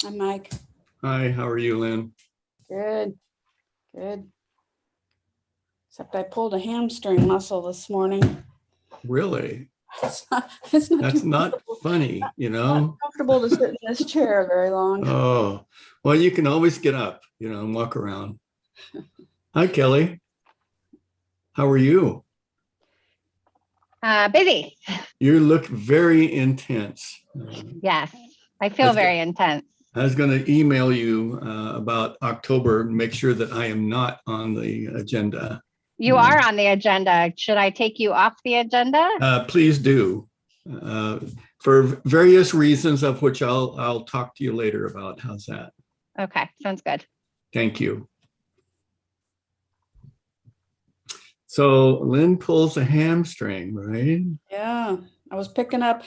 I'm Mike. Hi, how are you, Lynn? Good, good. Except I pulled a hamstring muscle this morning. Really? It's not That's too not funny, you not know? comfortable to sit in this chair very long. Oh, well, you can always get up, and walk around. Hi, Kelly. How are you? Busy. You look very intense. Yes, I feel very intense. I was going to email you about October and make sure that I am not on the agenda. You are on the agenda. Should I take you off the agenda? Please do. For various reasons of which I'll talk to you later about. How's that? Okay, sounds good. Thank you. So Lynn pulls a hamstring, right? Yeah, I was picking up,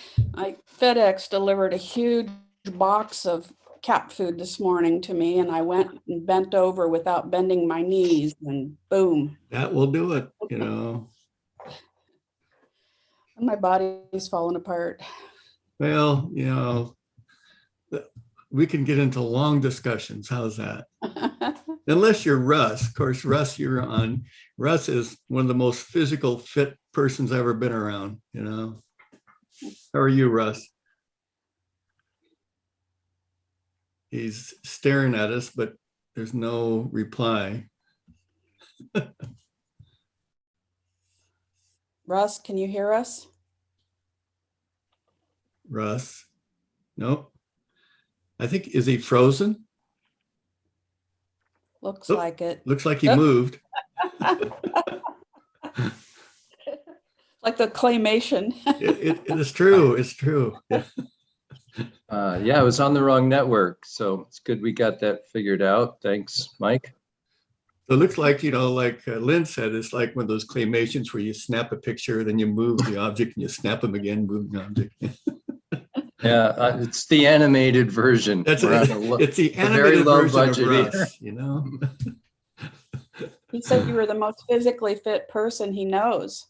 FedEx delivered a huge box of cat food this morning to me, and I went and bent over without bending my knees, and boom. That will do it, My body's falling apart. Well, we can get into long discussions. How's that? Unless you're Russ. Of course, Russ, you're on. Russ is one of the most physical fit persons I've ever been around, How are you, Russ? He's staring at us, but there's no reply. Russ, can you hear us? Russ? Nope. I think, is he frozen? Looks like it. Looks like he moved. Like the claymation. It is true. It's true. Yeah. Yeah, I was on the wrong network, so it's good we got that figured out. Thanks, Mike. So it looks like, like Lynn said, it's like one of those claymations where you snap a picture, then you move the object and you snap them again, move the object. Yeah, it's the animated version. It's the animated version of Russ, He said you were the most physically fit person he knows.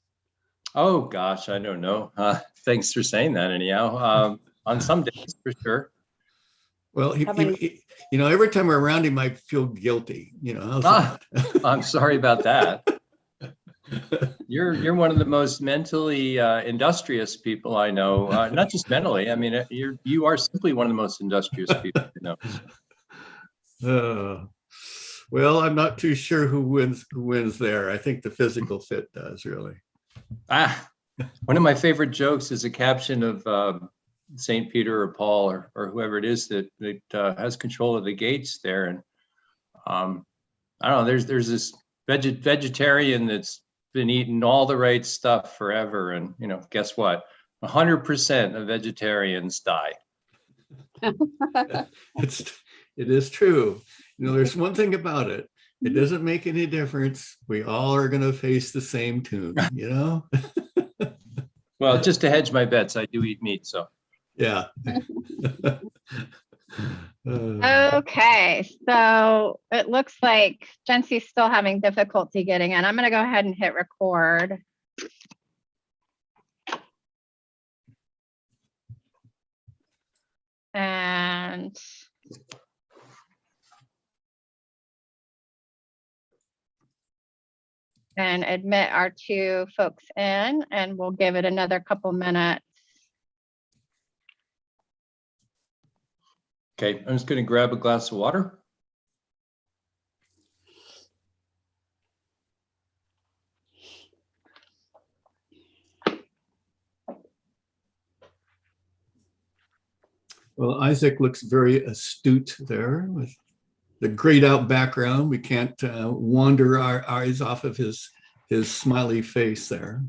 Oh gosh, I don't know. Thanks for saying that anyhow. On some days, for sure. Well, every time we're around him, I feel guilty. How's that? I'm sorry about that. You're one of the most mentally industrious people I know. Not just mentally. I mean, you are simply one of the most industrious people I know. Well, I'm not too sure who wins there. I think the physical fit does, really. One of my favorite jokes is a caption of St. Peter or Paul or whoever it is that has control of the gates there. And I don't know, there's this vegetarian that's been eating all the right stuff forever. And, guess what? 100% of vegetarians die. It is true. There's one thing about it. It doesn't make any difference. We all are going to face the same tune, Well, just to hedge my bets, I do eat meat, so. Yeah. Okay, so it looks like Jency's still having difficulty getting in. I'm going to go ahead and hit record. And admit our two folks in, and we'll give it another couple minutes. Okay, I'm just going to grab a glass of water. Well, Isaac looks very astute there with the grayed out background. We can't wander our eyes off of his smiley face there.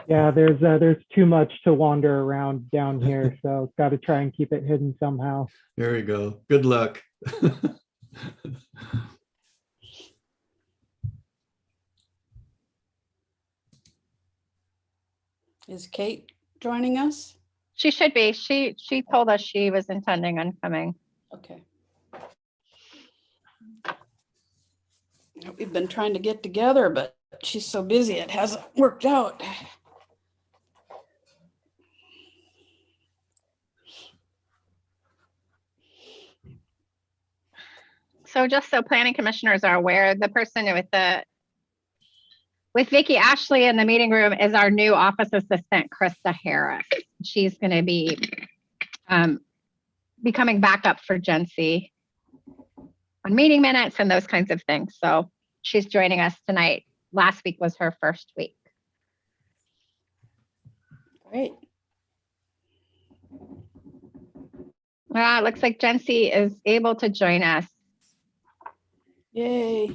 Yeah, there's too much to wander around down here, so got to try and keep it hidden somehow. There we go. Good luck. Is Kate joining us? She should be. She told us she was intending on coming. Okay. We've been trying to get together, but she's so busy it hasn't worked out. So just so planning commissioners are aware, the person with Vicky Ashley in the meeting room is our new office assistant, Krista Harris. She's going to be becoming backup for Jency on meeting minutes and those kinds of things. So she's joining us tonight. Last week was her first week. Great. It looks like Jency is able to join us. Yay.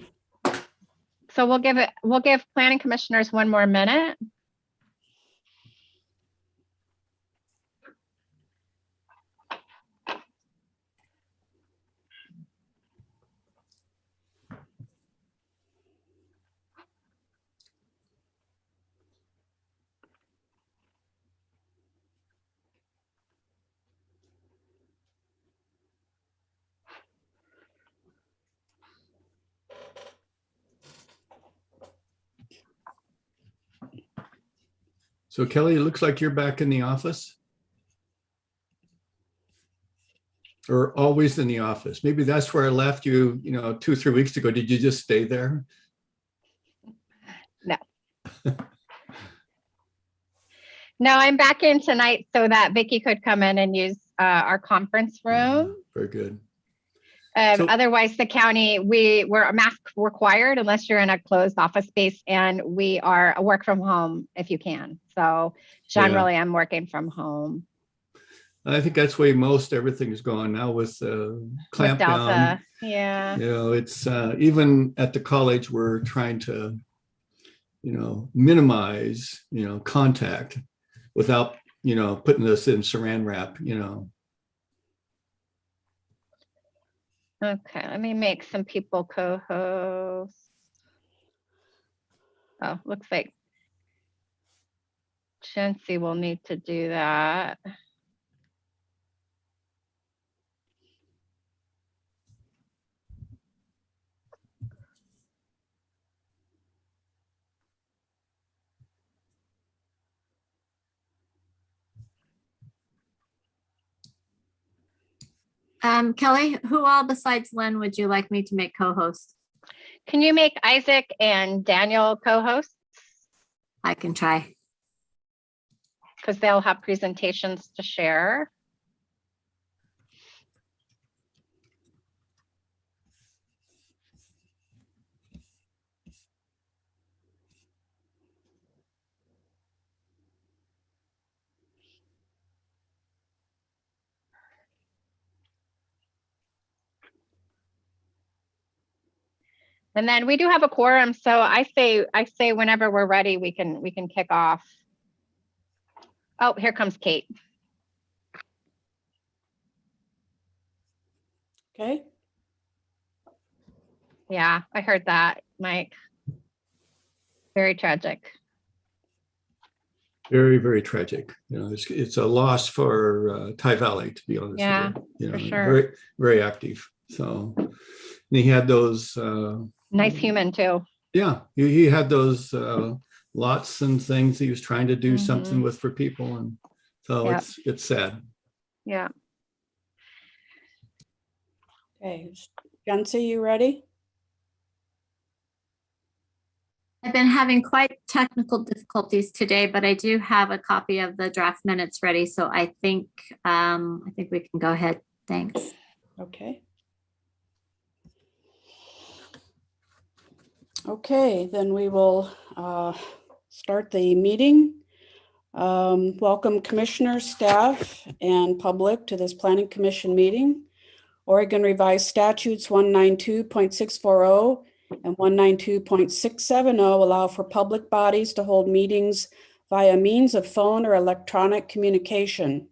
So we'll give planning commissioners one more minute. So Kelly, it looks like you're back in the office. Or always in the office. Maybe that's where I left you, 2 or 3 weeks ago. Did you just stay there? No. No, I'm back in tonight so that Vicky could come in and use our conference room. Very good. So- Otherwise, the county, we're mask required unless you're in a closed office space, and we are a work from home if you can. So generally, I'm working from home. I think that's the way most everything is going now with clamp With Delta, down. yeah. It's even at the college, we're trying to, minimize, contact without, putting this in saran wrap, Okay, let me make some people co-hosts. Oh, looks like Jency will need to do that. Kelly, who all besides Lynn would you like me to make co-host? Can you make Isaac and Daniel co-hosts? I can try. Because they'll have presentations to share. And then we do have a quorum, so I say whenever we're ready, we can kick off. Oh, here comes Kate. Okay. Yeah, I heard that, Mike. Very tragic. very, very tragic. It's a loss for Thai Valley, to be honest. Yeah, with you. for sure. Very, very active. So and he had those. Nice human too. Yeah, he had those lots and things he was trying to do something with for people, and so Yep. it's sad. Yeah. Okay. Jency, you ready? I've been having quite technical difficulties today, but I do have a copy of the draft minutes ready. So I think we can go ahead. Thanks. Okay. Okay, then we will start the meeting. Welcome commissioners, staff, and public to this Planning Commission meeting. Oregon Revised Statutes 192.640 and 192.670 allow for public bodies to hold meetings via means of phone or electronic communication.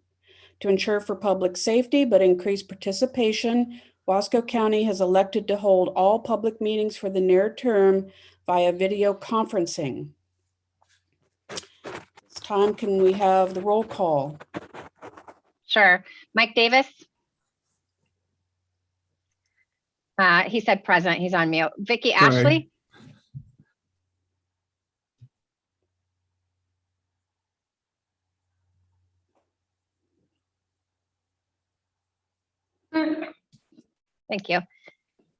To ensure for public safety but increase participation, Wasco County has elected to hold all public meetings for the near term via video conferencing. This time, can we have the roll call? Sure. Mike Davis. He said present. He's on mute. Vicky Sorry. Ashley. Thank you.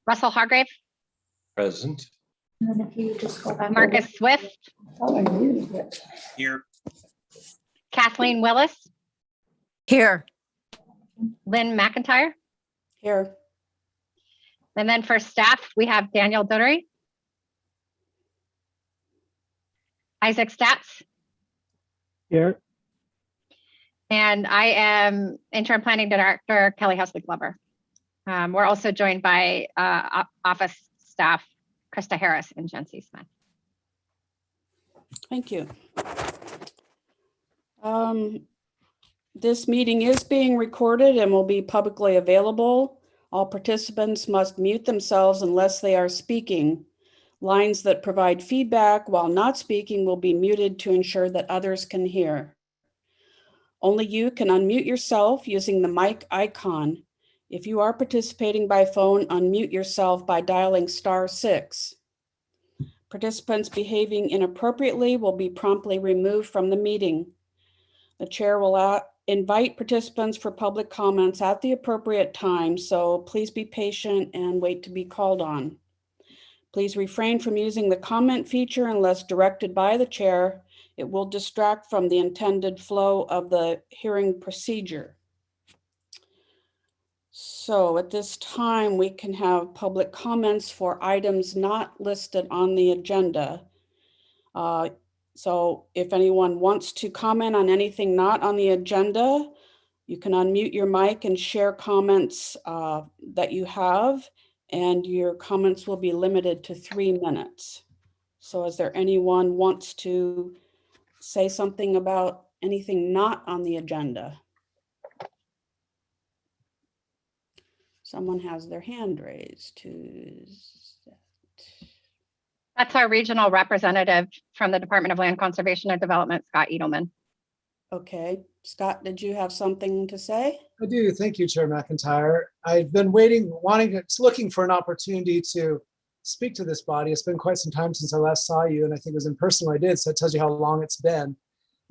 Russell Hargrave, Present. And then if you just go back. Marcus Swift, Here. Kathleen Willis, Here. Lynn McIntyre. Here. And then for staff, we have Daniel Donery, Isaac Stats, Here. and I am interim planning director Kelly Housley Glover. We're also joined by office staff Krista Harris and Jen C. Smith. Thank you. This meeting is being recorded and will be publicly available. All participants must mute themselves unless they are speaking. Lines that provide feedback while not speaking will be muted to ensure that others can hear. Only you can unmute yourself using the mic icon. If you are participating by phone, unmute yourself by dialing *6. Participants behaving inappropriately will be promptly removed from the meeting. The chair will invite participants for public comments at the appropriate time, so please be patient and wait to be called on. Please refrain from using the comment feature unless directed by the chair. It will distract from the intended flow of the hearing procedure. So at this time, we can have public comments for items not listed on the agenda. So if anyone wants to comment on anything not on the agenda, you can unmute your mic and share comments that you have, and your comments will be limited to 3 minutes. So is there anyone wants to say something about anything not on the agenda? Someone has their hand raised. That's our regional representative from the Department of Land Conservation and Development, Scott Edelman. Okay, Scott, did you have something to say? I do. Thank you, Chair McIntyre. I've been looking for an opportunity to speak to this body. It's been quite some time since I last saw you, and I think it was in person when I did, so it tells you how long it's been.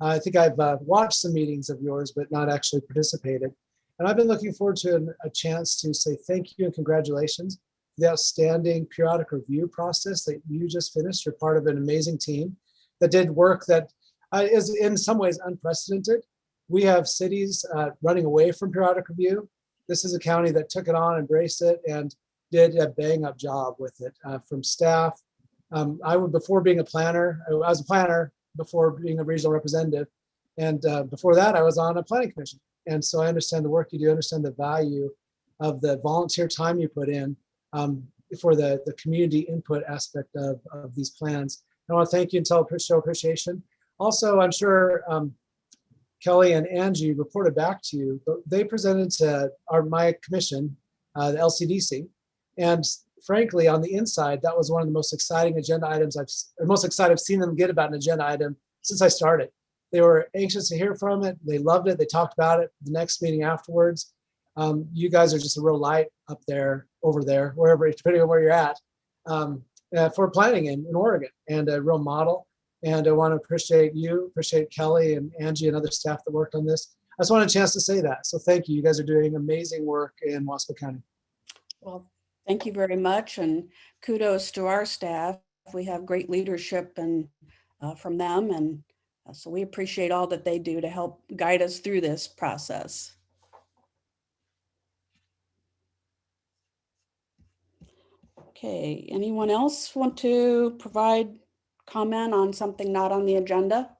I think I've watched some meetings of yours, but not actually participated. And I've been looking forward to a chance to say thank you and congratulations for the outstanding periodic review process that you just finished. You're part of an amazing team that did work that is in some ways unprecedented. We have cities running away from periodic review. This is a county that took it on, embraced it, and did a bang up job with it from staff. Before being a planner, I was a planner before being a regional representative. And before that, I was on a planning commission. And so I understand the work you do, understand the value of the volunteer time you put in for the community input aspect of these plans. I want to thank you and show appreciation. Also, I'm sure Kelly and Angie reported back to you, but they presented to my commission, the LCDC. And frankly, on the inside, that was one of the most exciting agenda items I've seen them get about an agenda item since I started. They were anxious to hear from it. They loved it. They talked about it the next meeting afterwards. You guys are just a real light up there, over there, wherever, depending on where you're at, for planning in Oregon, and a real model. And I want to appreciate you, appreciate Kelly and Angie and other staff that worked on this. I just wanted a chance to say that. So thank you. You guys are doing amazing work in Wasco County. Well, thank you very much, and kudos to our staff. We have great leadership and from them, and so we appreciate all that they do to help guide us through this process. Okay, anyone else want to provide comment on something not on the agenda?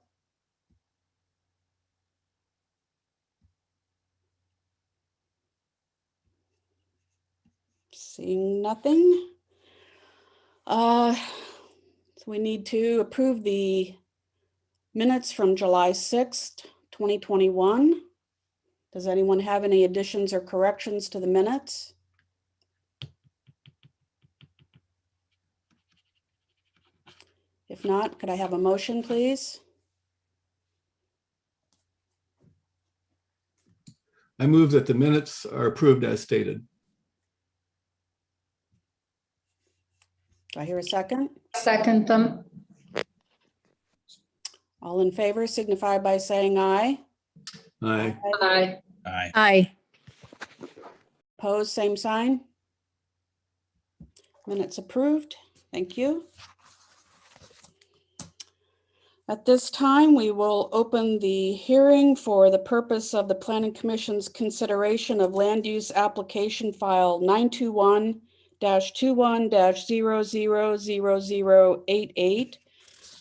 Seeing nothing. So we need to approve the minutes from July 6th, 2021. Does anyone have any additions or corrections to the minutes? If not, could I have a motion, please? I move that the minutes are approved as stated. Do I hear a second? Second them. All in favor signify by saying aye. Aye. Aye. Aye. Aye. Opposed, same sign. Minutes approved. Thank you. At this time, we will open the hearing for the purpose of the Planning Commission's consideration of land use application file 921-21-000088,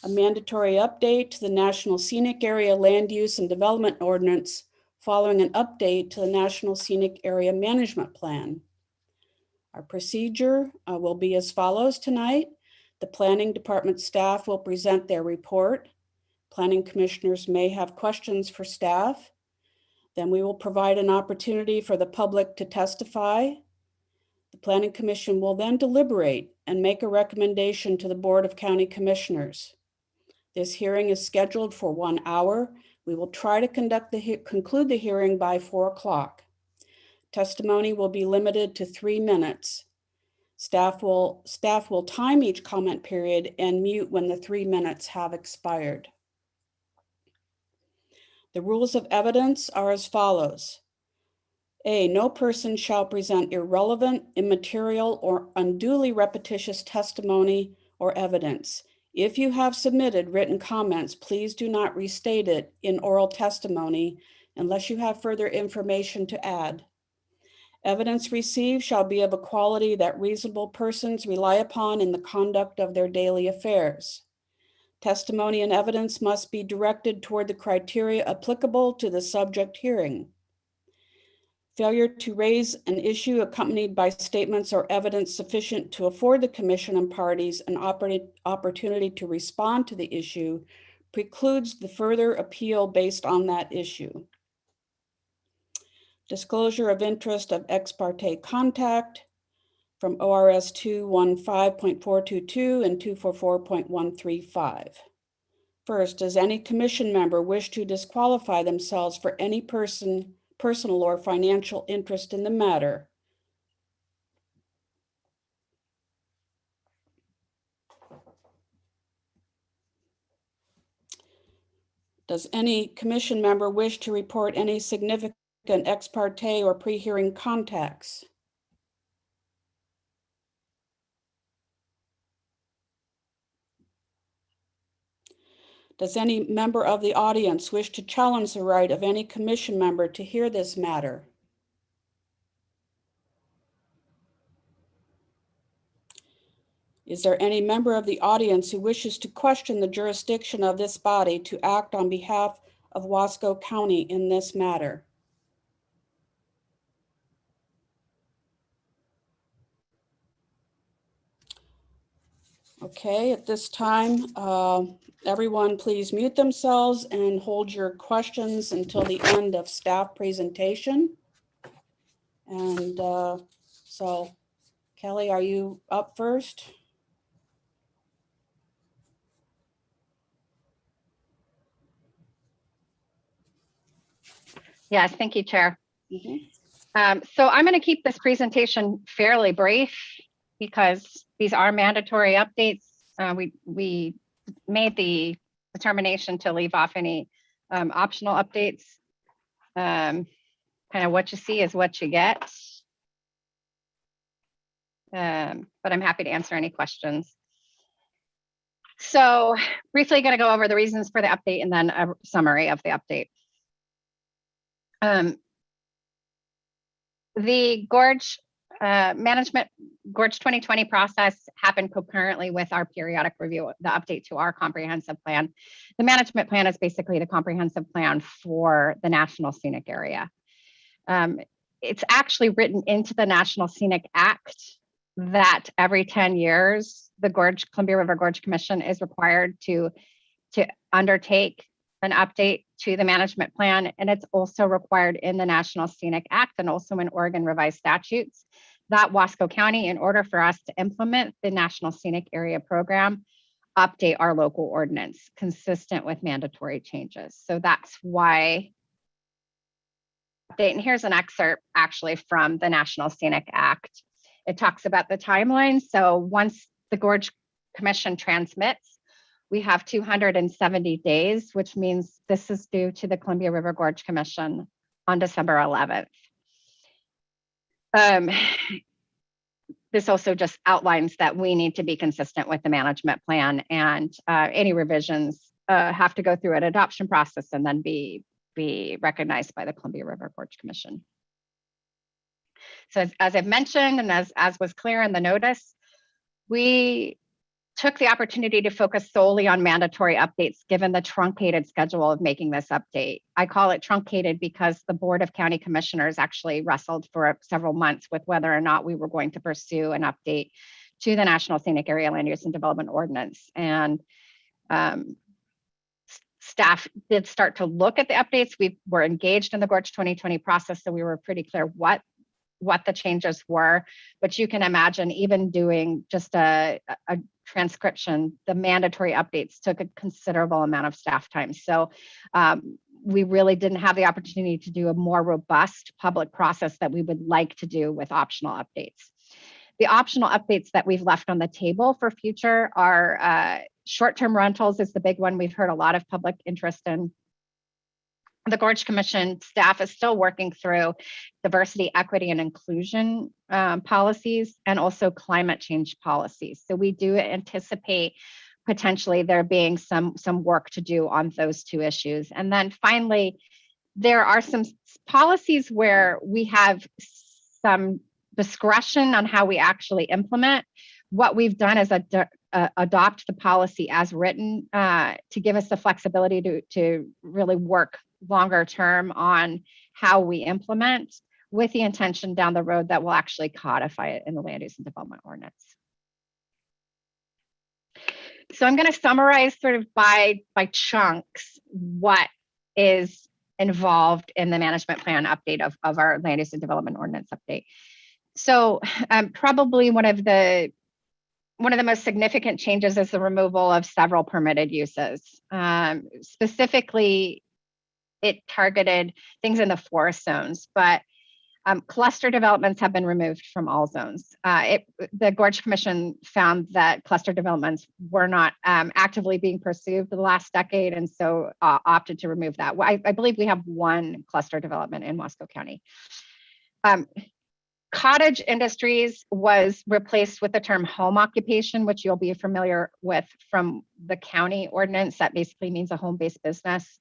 a mandatory update to the National Scenic Area Land Use and Development Ordinance following an update to the National Scenic Area Management Plan. Our procedure will be as follows tonight. The Planning Department staff will present their report. Planning commissioners may have questions for staff. Then we will provide an opportunity for the public to testify. The Planning Commission will then deliberate and make a recommendation to the Board of County Commissioners. This hearing is scheduled for 1 hour. We will try to conclude the hearing by 4 o'clock. Testimony will be limited to 3 minutes. Staff will time each comment period and mute when the 3 minutes have expired. The rules of evidence are as follows. A, no person shall present irrelevant, immaterial, or unduly repetitious testimony or evidence. If you have submitted written comments, please do not restate it in oral testimony unless you have further information to add. Evidence received shall be of a quality that reasonable persons rely upon in the conduct of their daily affairs. Testimony and evidence must be directed toward the criteria applicable to the subject hearing. Failure to raise an issue accompanied by statements or evidence sufficient to afford the commission and parties an opportunity to respond to the issue precludes the further appeal based on that issue. Disclosure of interest of ex parte contact from ORS 215.422 and 244.135. First, does any commission member wish to disqualify themselves for any personal or financial interest in the matter? Does any commission member wish to report any significant ex parte or pre-hearing contacts? Does any member of the audience wish to challenge the right of any commission member to hear this matter? Is there any member of the audience who wishes to question the jurisdiction of this body to act on behalf of Wasco County in this matter? Okay, at this time, everyone please mute themselves and hold your questions until the end of staff presentation. And so, Kelly, are you up first? Yes, thank you, Chair. Mm-hmm. So I'm going to keep this presentation fairly brief because these are mandatory updates. We made the determination to leave off any optional updates. Kind of what you see is what you get. But I'm happy to answer any questions. So briefly going to go over the reasons for the update and then a summary of the update. The Gorge Management Gorge 2020 process happened concurrently with our periodic review, the update to our comprehensive plan. The management plan is basically the comprehensive plan for the National Scenic Area. It's actually written into the National Scenic Act that every 10 years, the Columbia River Gorge Commission is required to undertake an update to the management plan. And it's also required in the National Scenic Act and also in Oregon revised statutes that Wasco County, in order for us to implement the National Scenic Area Program, update our local ordinance consistent with mandatory changes. So that's why. And here's an excerpt actually from the National Scenic Act. It talks about the timeline. So once the Gorge Commission transmits, we have 270 days, which means this is due to the Columbia River Gorge Commission on December 11th. this also just outlines that we need to be consistent with the management plan, and any revisions have to go through an adoption process and then be recognized by the Columbia River Gorge Commission. So as I've mentioned, and as was clear in the notice, we took the opportunity to focus solely on mandatory updates given the truncated schedule of making this update. I call it truncated because the Board of County Commissioners actually wrestled for several months with whether or not we were going to pursue an update to the National Scenic Area Land Use and Development Ordinance. And staff did start to look at the updates. We were engaged in the Gorge 2020 process, so we were pretty clear what the changes were. But you can imagine even doing just a transcription, the mandatory updates took a considerable amount of staff time. So we really didn't have the opportunity to do a more robust public process that we would like to do with optional updates. The optional updates that we've left on the table for future are short-term rentals is the big one. We've heard a lot of public interest in. The Gorge Commission staff is still working through diversity, equity, and inclusion policies, and also climate change policies. So we do anticipate potentially there being some work to do on those two issues. And then finally, there are some policies where we have some discretion on how we actually implement. What we've done is adopt the policy as written to give us the flexibility to really work longer term on how we implement, with the intention down the road that we'll actually codify it in the Land Use and Development Ordinance. So I'm going to summarize sort of by chunks what is involved in the management plan update of our Land Use and Development Ordinance update. So probably one of the most significant changes is the removal of several permitted uses. Specifically, it targeted things in the forest zones, but cluster developments have been removed from all zones. The Gorge Commission found that cluster developments were not actively being pursued for the last decade, and so opted to remove that. I believe we have one cluster development in Wasco County. Cottage industries was replaced with the term home occupation, which you'll be familiar with from the county ordinance. That basically means a home-based business.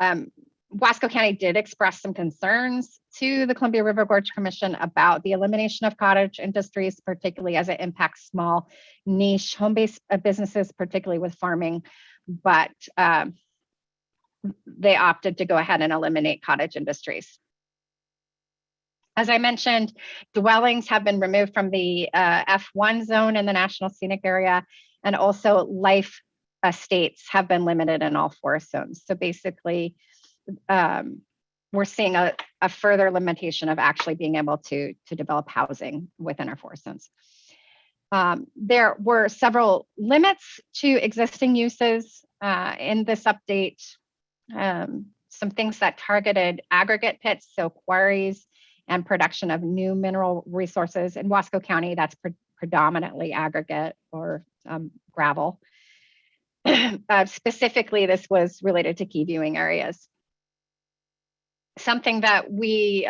Wasco County did express some concerns to the Columbia River Gorge Commission about the elimination of cottage industries, particularly as it impacts small niche home-based businesses, particularly with farming, but they opted to go ahead and eliminate cottage industries. As I mentioned, dwellings have been removed from the F1 zone in the National Scenic Area, and also life estates have been limited in all forest zones. So basically, we're seeing a further limitation of actually being able to develop housing within our forest zones. There were several limits to existing uses in this update. Some things that targeted aggregate pits, so quarries, and production of new mineral resources. In Wasco County, that's predominantly aggregate or gravel. Specifically, this was related to key viewing areas. Something that we,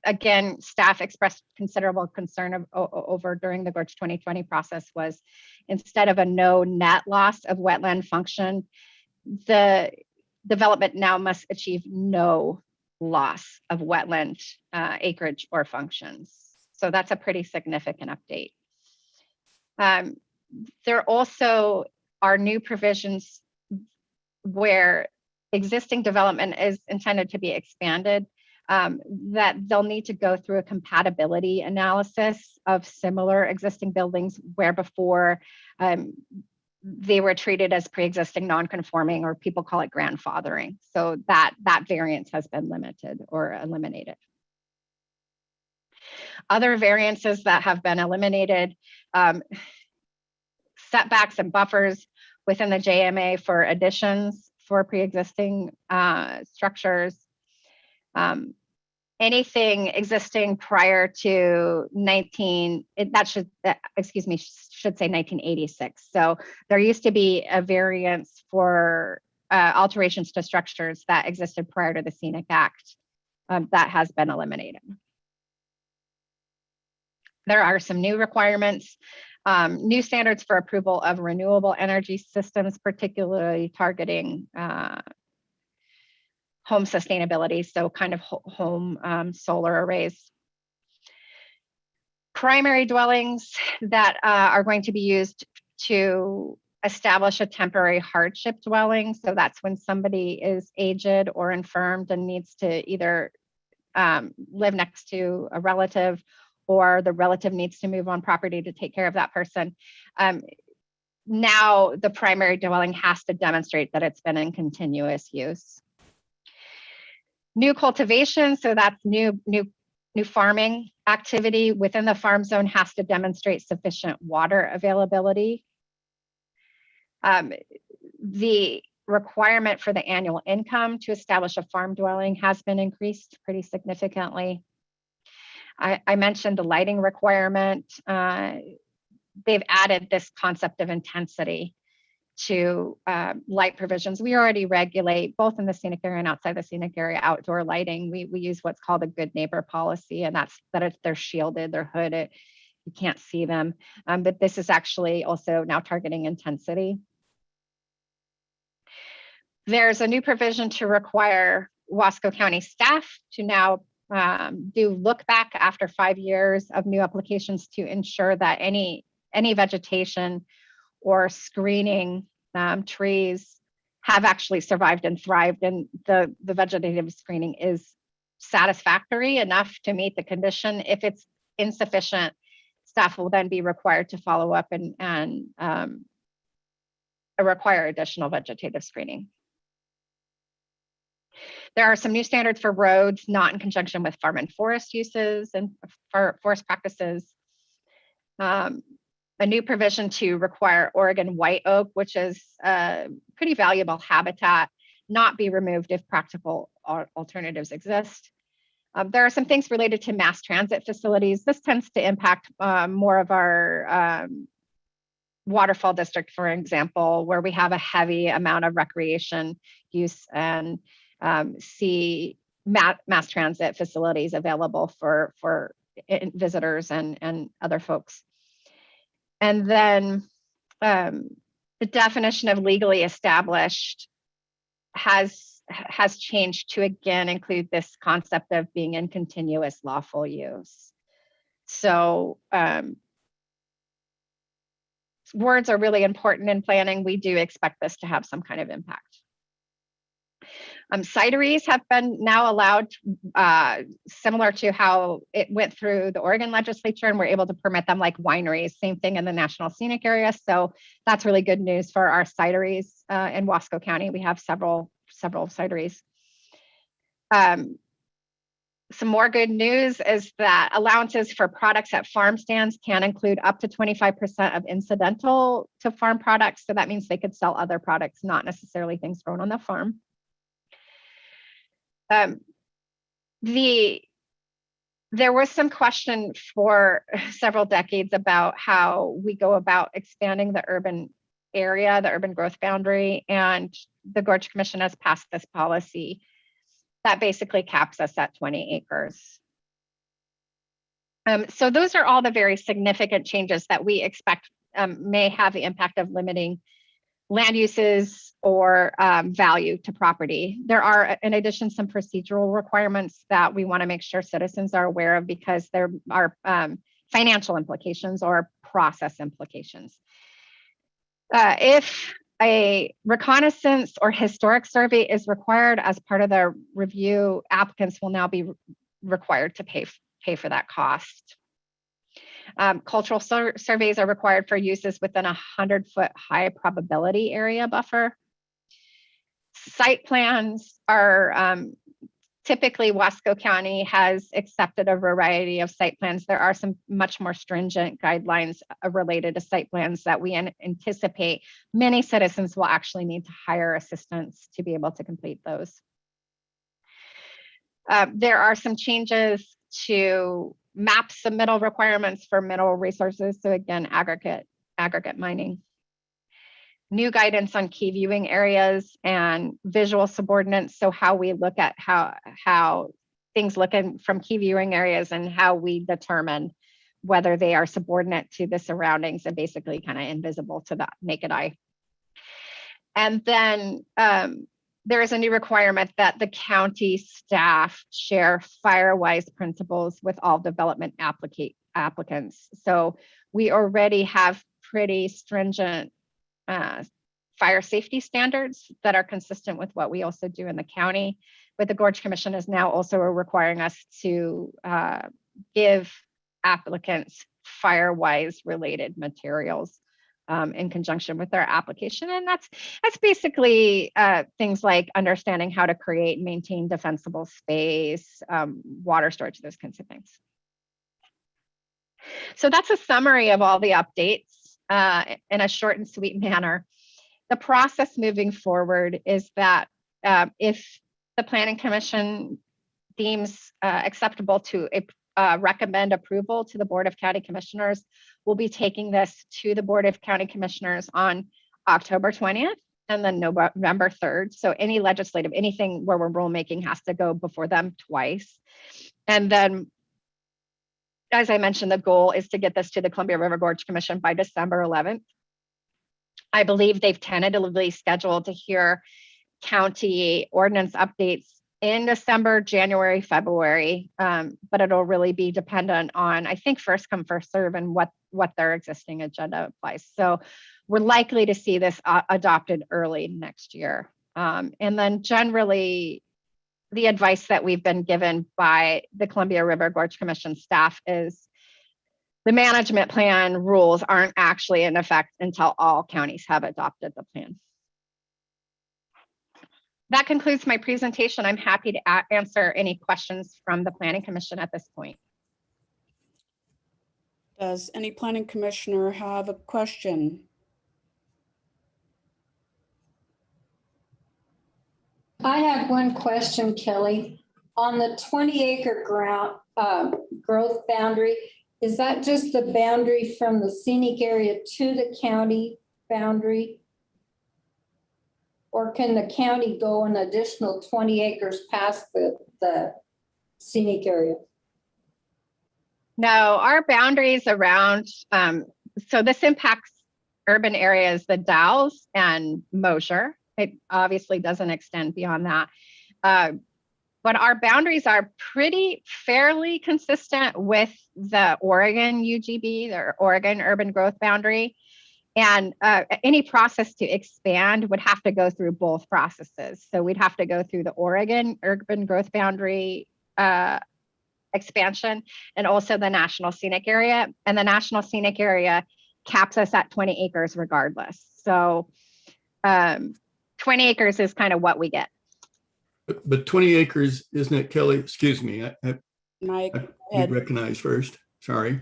again, staff expressed considerable concern over during the Gorge 2020 process was, instead of a no net loss of wetland function, the development now must achieve no loss of wetland acreage or functions. So that's a pretty significant update. There also are new provisions where existing development is intended to be expanded, that they'll need to go through a compatibility analysis of similar existing buildings where before they were treated as pre-existing non-conforming, or people call it grandfathering. So that variance has been limited or eliminated. Other variances that have been eliminated, setbacks and buffers within the JMA for additions for pre-existing structures. Anything existing prior to should say 1986. So there used to be a variance for alterations to structures that existed prior to the Scenic Act. That has been eliminated. There are some new requirements, new standards for approval of renewable energy systems, particularly targeting home sustainability, so kind of home solar arrays. Primary dwellings that are going to be used to establish a temporary hardship dwelling. So that's when somebody is aged or infirmed and needs to either live next to a relative, or the relative needs to move on property to take care of that person. Now the primary dwelling has to demonstrate that it's been in continuous use. New cultivation, so that's new farming activity within the farm zone, has to demonstrate sufficient water availability. The requirement for the annual income to establish a farm dwelling has been increased pretty significantly. I mentioned the lighting requirement. They've added this concept of intensity to light provisions. We already regulate, both in the scenic area and outside the scenic area, outdoor lighting. We use what's called a good neighbor policy, and that's that they're shielded, they're hooded, you can't see them. But this is actually also now targeting intensity. There's a new provision to require Wasco County staff to now do look back after 5 years of new applications to ensure that any vegetation or screening trees have actually survived and thrived, and the vegetative screening is satisfactory enough to meet the condition. If it's insufficient, staff will then be required to follow up and require additional vegetative screening. There are some new standards for roads not in conjunction with farm and forest uses and forest practices. A new provision to require Oregon white oak, which is a pretty valuable habitat, not be removed if practical alternatives exist. There are some things related to mass transit facilities. This tends to impact more of our waterfall district, for example, where we have a heavy amount of recreation use and see mass transit facilities available for visitors and other folks. And then the definition of legally established has changed to again include this concept of being in continuous lawful use. So words are really important in planning. We do expect this to have some kind of impact. Cideries have been now allowed, similar to how it went through the Oregon legislature, and we're able to permit them like wineries, same thing in the National Scenic Area. So that's really good news for our cideries in Wasco County. We have several cideries. Some more good news is that allowances for products at farm stands can include up to 25% of incidental to farm products. So that means they could sell other products, not necessarily things grown on the farm. There was some question for several decades about how we go about expanding the urban area, the urban growth boundary, and the Gorge Commission has passed this policy that basically caps us at 20 acres. So those are all the very significant changes that we expect may have the impact of limiting land uses or value to property. There are, in addition, some procedural requirements that we want to make sure citizens are aware of because there are financial implications or process implications. If a reconnaissance or historic survey is required as part of the review, applicants will now be required to pay for that cost. Cultural surveys are required for uses within a 100-foot high probability area buffer. Site plans are typically Wasco County has accepted a variety of site plans. There are some much more stringent guidelines related to site plans that we anticipate many citizens will actually need to hire assistance to be able to complete those. There are some changes to map submittal requirements for mineral resources. So again, aggregate mining. New guidance on key viewing areas and visual subordinates. So how we look at how things look in from key viewing areas and how we determine whether they are subordinate to the surroundings and basically kind of invisible to the naked eye. And then there is a new requirement that the county staff share FireWise principles with all development applicants. So we already have pretty stringent fire safety standards that are consistent with what we also do in the county. But the Gorge Commission is now also requiring us to give applicants FireWise related materials in conjunction with their application. And that's basically things like understanding how to create and maintain defensible space, water storage, those kinds of things. So that's a summary of all the updates in a short and sweet manner. The process moving forward is that if the Planning Commission deems acceptable to recommend approval to the Board of County Commissioners, we'll be taking this to the Board of County Commissioners on October 20th and then November 3rd. So any legislative, anything where we're rulemaking has to go before them twice. And then, as I mentioned, the goal is to get this to the Columbia River Gorge Commission by December 11th. I believe they've tentatively scheduled to hear county ordinance updates in December, January, February, but it'll really be dependent on, I think, first come, first serve and what their existing agenda applies. So we're likely to see this adopted early next year. And then generally, the advice that we've been given by the Columbia River Gorge Commission staff is the management plan rules aren't actually in effect until all counties have adopted the plan. That concludes my presentation. I'm happy to answer any questions from the Planning Commission at this point. Does any planning commissioner have a question? I have one question, Kelly. On the 20-acre ground growth boundary, is that just the boundary from the scenic area to the county boundary? Or can the county go an additional 20 acres past the scenic area? No, our boundaries around, so this impacts urban areas, the Dalles and Mosier. It obviously doesn't extend beyond that. But our boundaries are fairly consistent with the Oregon UGB, or Oregon Urban Growth Boundary. And any process to expand would have to go through both processes. So we'd have to go through the Oregon Urban Growth Boundary expansion and also the National Scenic Area. And the National Scenic Area caps us at 20 acres regardless. So 20 acres is kind of what we get. But 20 acres, isn't it, Kelly? Excuse me. Mike, I go ahead. recognize first. Sorry.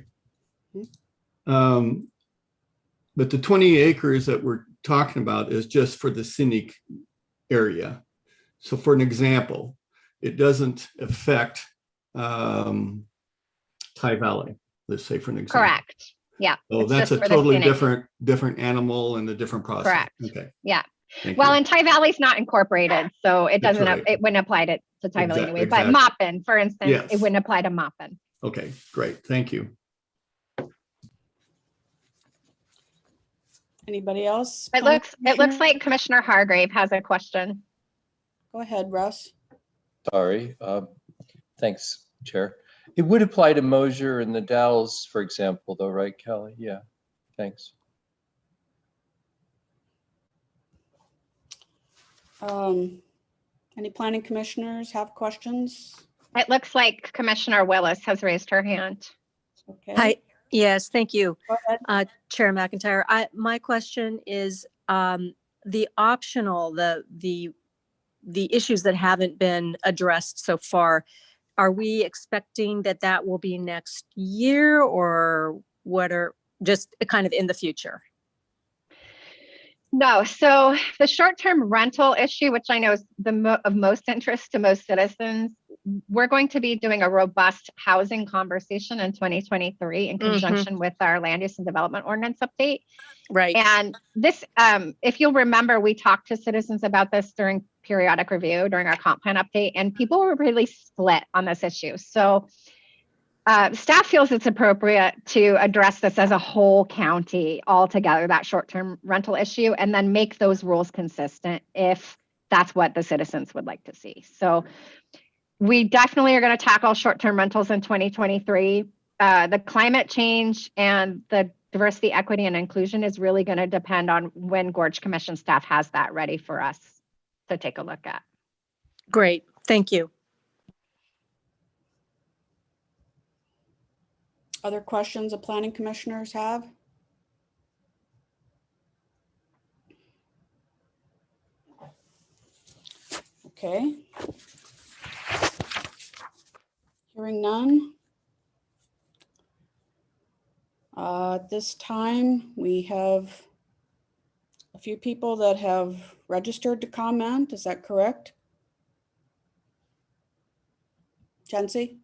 But the 20 acres that we're talking about is just for the scenic area. So for an example, it doesn't affect Ty Valley, let's say, for an example. Correct. Yeah. Oh, that's a totally different animal and a different process. Correct. Okay. Yeah. Thank Well, you. and Ty Valley's not incorporated, so it That's doesn't, right. it wouldn't apply to Ty Valley anyway. Exactly. But Maupin, for instance, Yes. it wouldn't apply to Maupin. Okay, great. Thank you. Anybody else? It looks like Commissioner Hargrave has a question. Go ahead, Russ. Sorry. Thanks, Chair. It would apply to Mosier and the Dalles, for example, though, right, Kelly? Yeah, thanks. Any planning commissioners have questions? It looks like Commissioner Willis has raised her hand. Okay. Hi, yes, thank you, Go ahead. Chair McIntyre. My question is the optional, the issues that haven't been addressed so far. Are we expecting that will be next year, or what are just kind of in the future? No, so the short-term rental issue, which I know is of most interest to most citizens, we're going to be doing a robust housing conversation in 2023 in conjunction with our land use and development ordinance update. Right. And this, if you'll remember, we talked to citizens about this during periodic review, during our comp plan update, and people were really split on this issue. So Staff feels it's appropriate to address this as a whole county altogether, that short-term rental issue, and then make those rules consistent if that's what the citizens would like to see. So we definitely are going to tackle short-term rentals in 2023. The climate change and the diversity, equity, and inclusion is really going to depend on when Gorge Commission staff has that ready for us to take a look at. Great, thank you. Other questions the planning commissioners have? Okay. Hearing none. At this time, we have a few people that have registered to comment. Is that correct? Chancy?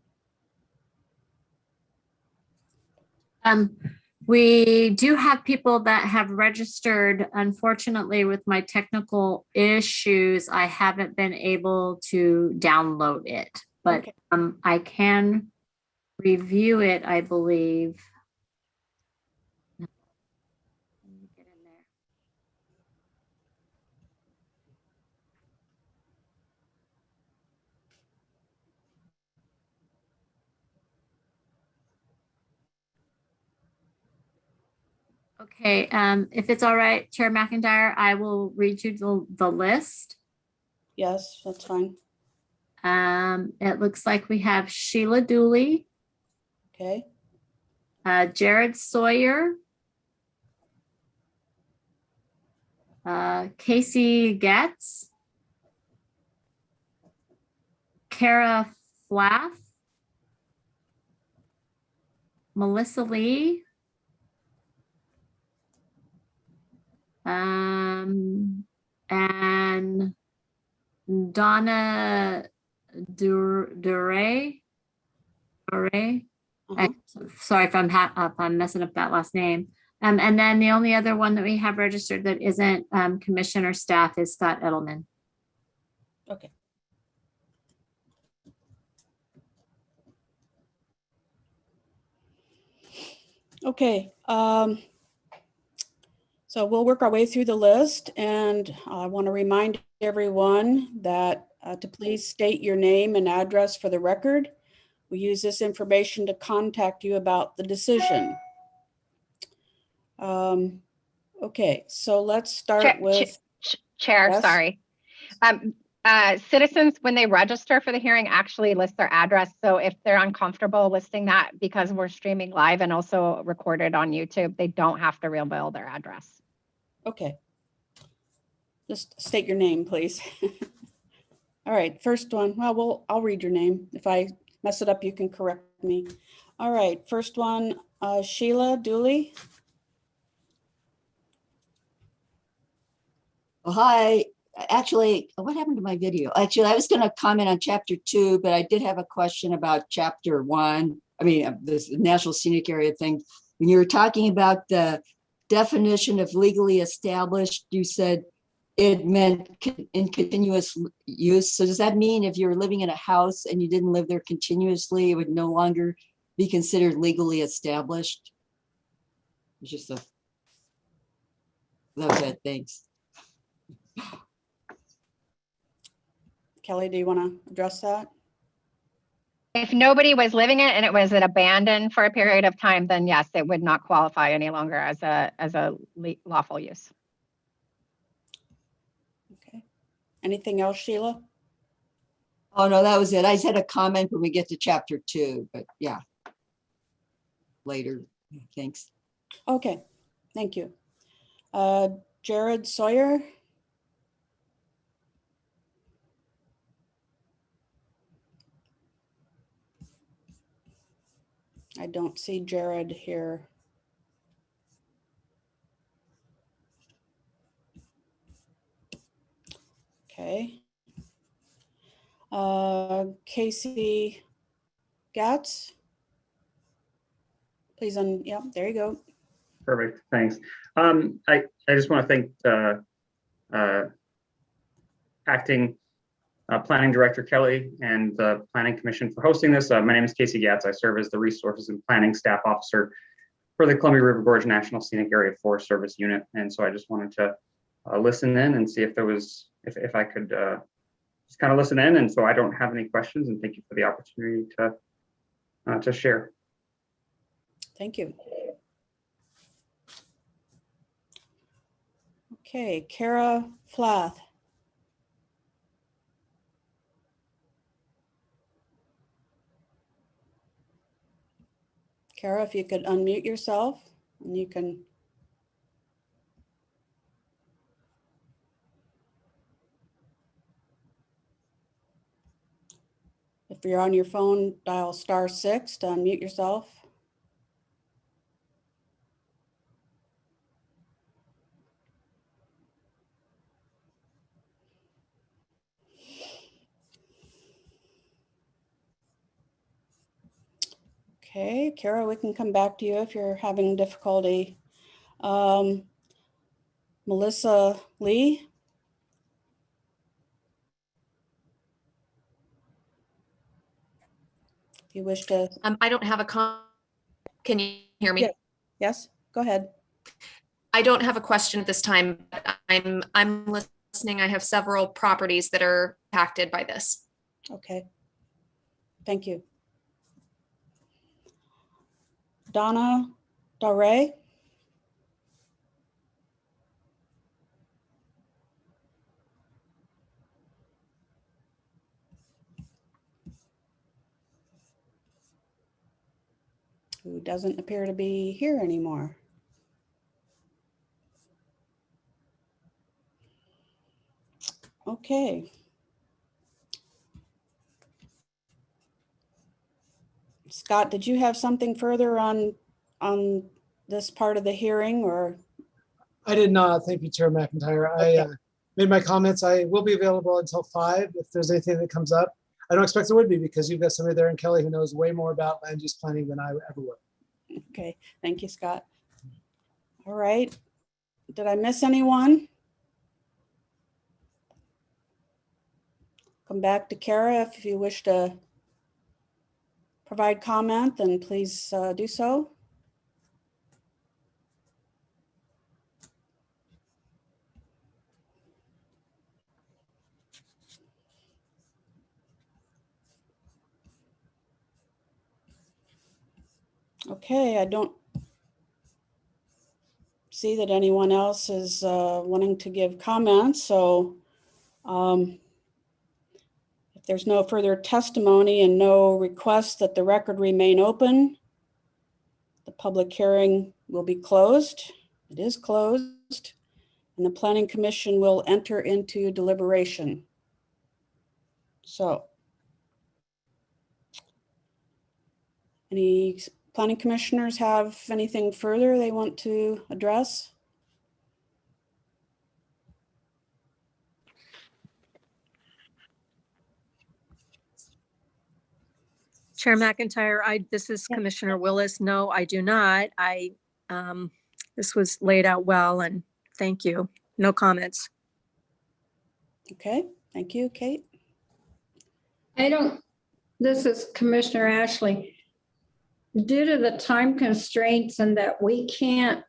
We do have people that have registered. Unfortunately, with my technical issues, I haven't been able to download it, but Okay. I can review it, I believe. Let me get in there. Okay, if it's all right, Chair McIntyre, I will read you the list. Yes, that's fine. It looks like we have Sheila Dooley, Okay. Jared Sawyer, Casey Getz, Kara Flath, Melissa Lee, and Donna Duray. Sorry if I'm messing up that last name. And then the only other one that we have registered that isn't commissioner staff is Scott Edelman. Okay. Okay. So we'll work our way through the list, and I want to remind everyone that to please state your name and address for the record. We use this information to contact you about the decision. Okay, so let's start with. Chair, Yes? sorry. Citizens, when they register for the hearing, actually list their address. So if they're uncomfortable listing that because we're streaming live and also recorded on YouTube, they don't have to reveal their address. Okay. Just state your name, please. All right, first one. Well, I'll read your name. If I mess it up, you can correct me. All right, first one, Sheila Dooley. Oh, hi. Actually, what happened to my video? Actually, I was going to comment on chapter 2, but I did have a question about chapter 1. I mean, this National Scenic Area thing. When you were talking about the definition of legally established, you said it meant in continuous use. So does that mean if you're living in a house and you didn't live there continuously, it would no longer be considered legally established? It's just a, that was it. Thanks. Kelly, do you want to address that? If nobody was living it and it was abandoned for a period of time, then yes, it would not qualify any longer as a lawful use. Okay. Anything else, Sheila? Oh, no, that was it. I said a comment when we get to chapter 2, but yeah. Later. Thanks. Okay, thank you. Jared Sawyer. I don't see Jared here. Okay. Casey Gatz. Please, yeah, there you go. Perfect, thanks. I just want to thank Acting Planning Director Kelly and the Planning Commission for hosting this. My name is Casey Gatz. I serve as the Resources and Planning Staff Officer for the Columbia River Gorge National Scenic Area Forest Service Unit. And so I just wanted to listen in and see if there was, if I could just kind of listen in. And so I don't have any questions, and thank you for the opportunity to share. Thank you. Okay, Kara Flath. Kara, if you could unmute yourself and you can. If you're on your phone, dial *6 to unmute yourself. Okay, Kara, we can come back to you if you're having difficulty. Melissa Lee. If you wish to. I don't have a can you hear me? Yeah. Yes, go ahead. I don't have a question at this time. But I'm listening. I have several properties that are impacted by this. Okay. Thank you. Donna Dare. Who doesn't appear to be here anymore. Okay. Scott, did you have something further on this part of the hearing, or? I did not. Thank you, Chair McIntyre. Okay. I made my comments. I will be available until 5 if there's anything that comes up. I don't expect there would be, because you've got somebody there in Kelly who knows way more about land use planning than I ever will. Okay, thank you, Scott. All right. Did I miss anyone? Come back to Kara if you wish to provide comment, then please do so. Okay, I don't see that anyone else is wanting to give comments, so if there's no further testimony and no request that the record remain open, the public hearing will be closed. It is closed, and the Planning Commission will enter into deliberation. So, any planning commissioners have anything further they want to address? Chair McIntyre, this is Yeah. Commissioner Willis. No, I do not. This was laid out well, and thank you. No comments. Okay, thank you, Kate. This is Commissioner Ashley. Due to the time constraints and that we can't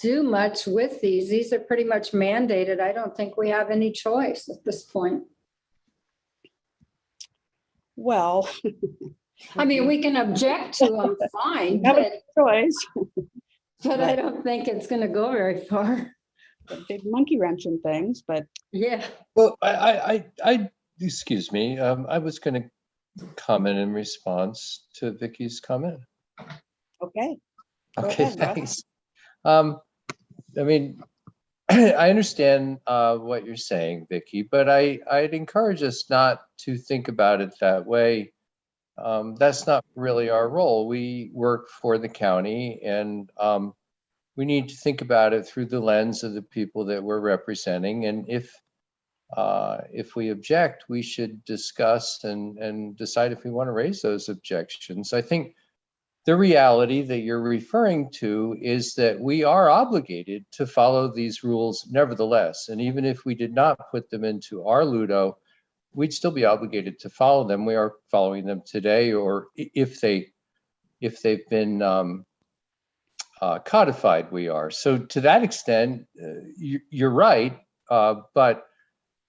do much with these are pretty much mandated. I don't think we have any choice at this point. Well, I mean, we can object to them, fine, have a choice. but I don't think it's going to go very far. The big monkey wrench in things, but Yeah. Well, excuse me, I was going to comment in response to Vicky's comment. okay. Go Okay, ahead, Russ. thanks. I mean, I understand what you're saying, Vicky, but I'd encourage us not to think about it that way. That's not really our role. We work for the county, and we need to think about it through the lens of the people that we're representing. And if we object, we should discuss and decide if we want to raise those objections. I think the reality that you're referring to is that we are obligated to follow these rules nevertheless. And even if we did not put them into our Ludo, we'd still be obligated to follow them. We are following them today, or if they've been codified, we are. So to that extent, you're right. But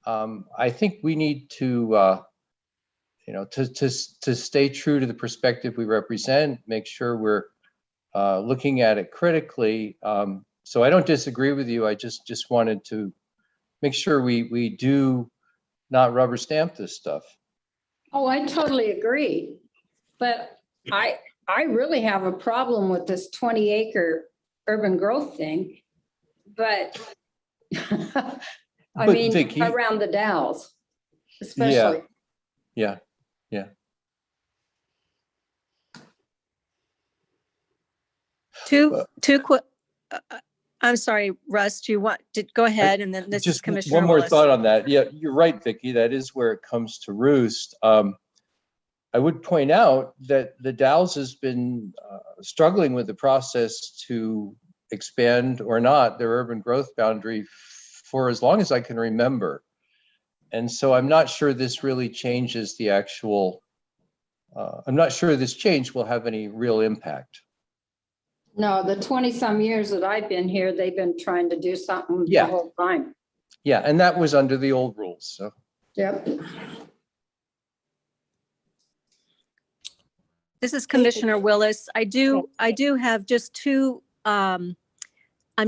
I think we need to, to stay true to the perspective we represent, make sure we're looking at it critically. So I don't disagree with you. I just wanted to make sure we do not rubber stamp this stuff. Oh, I totally agree. But I really have a problem with this 20-acre urban growth thing. But I But mean, Vicky- around the Dalles, especially. Yeah. Two quick, I'm sorry, Russ, do you want to go ahead and then this is Just Commissioner one more Willis. thought on that. Yeah, you're right, Vicky. That is where it comes to roost. I would point out that the Dalles has been struggling with the process to expand or not their urban growth boundary for as long as I can remember. And so I'm not sure this really changes the actual, I'm not sure this change will have any real impact. No, the 20-some years that I've been here, they've been trying to do something the Yeah. whole time. Yeah, and that was under the old rules, so. Yep. This is Commissioner Willis. I do have just two, I'm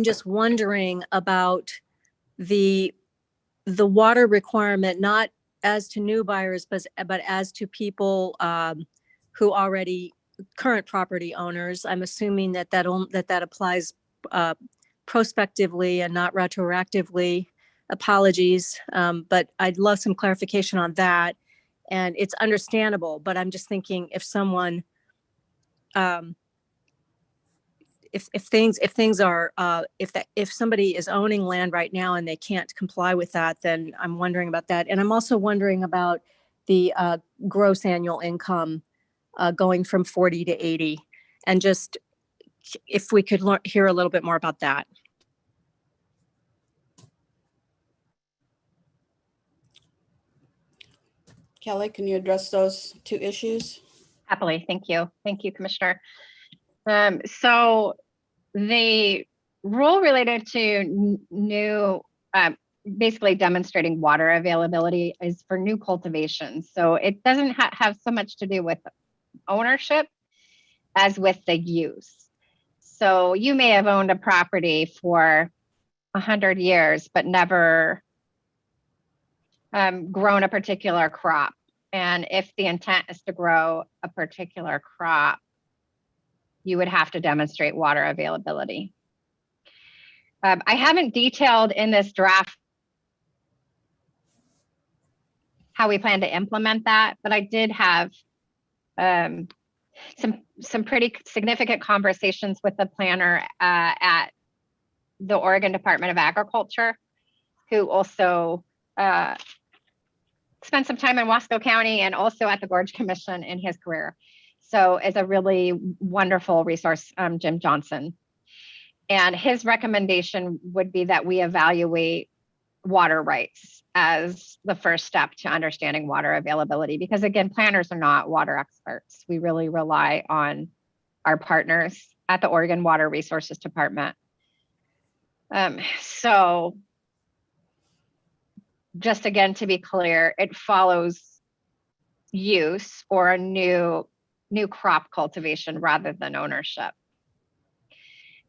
just wondering about the water requirement, not as to new buyers, but as to people who already current property owners. I'm assuming that applies prospectively and not retroactively. Apologies, but I'd love some clarification on that. And it's understandable, but I'm just thinking if someone, if somebody is owning land right now and they can't comply with that, then I'm wondering about that. And I'm also wondering about the gross annual income going from 40 to 80, and just if we could hear a little bit more about that. Kelly, can you address those two issues? Happily, thank you. Thank you, Commissioner. So the rule related to new, basically demonstrating water availability is for new cultivations. So it doesn't have so much to do with ownership as with the use. So you may have owned a property for 100 years, but never grown a particular crop. And if the intent is to grow a particular crop, you would have to demonstrate water availability. I haven't detailed in this draft how we plan to implement that, but I did have some pretty significant conversations with the planner at the Oregon Department of Agriculture, who also spent some time in Wasco County and also at the Gorge Commission in his career. So it's a really wonderful resource, Jim Johnson. And his recommendation would be that we evaluate water rights as the first step to understanding water availability, because again, planners are not water experts. We really rely on our partners at the Oregon Water Resources Department. So just again, to be clear, it follows use or a new crop cultivation rather than ownership.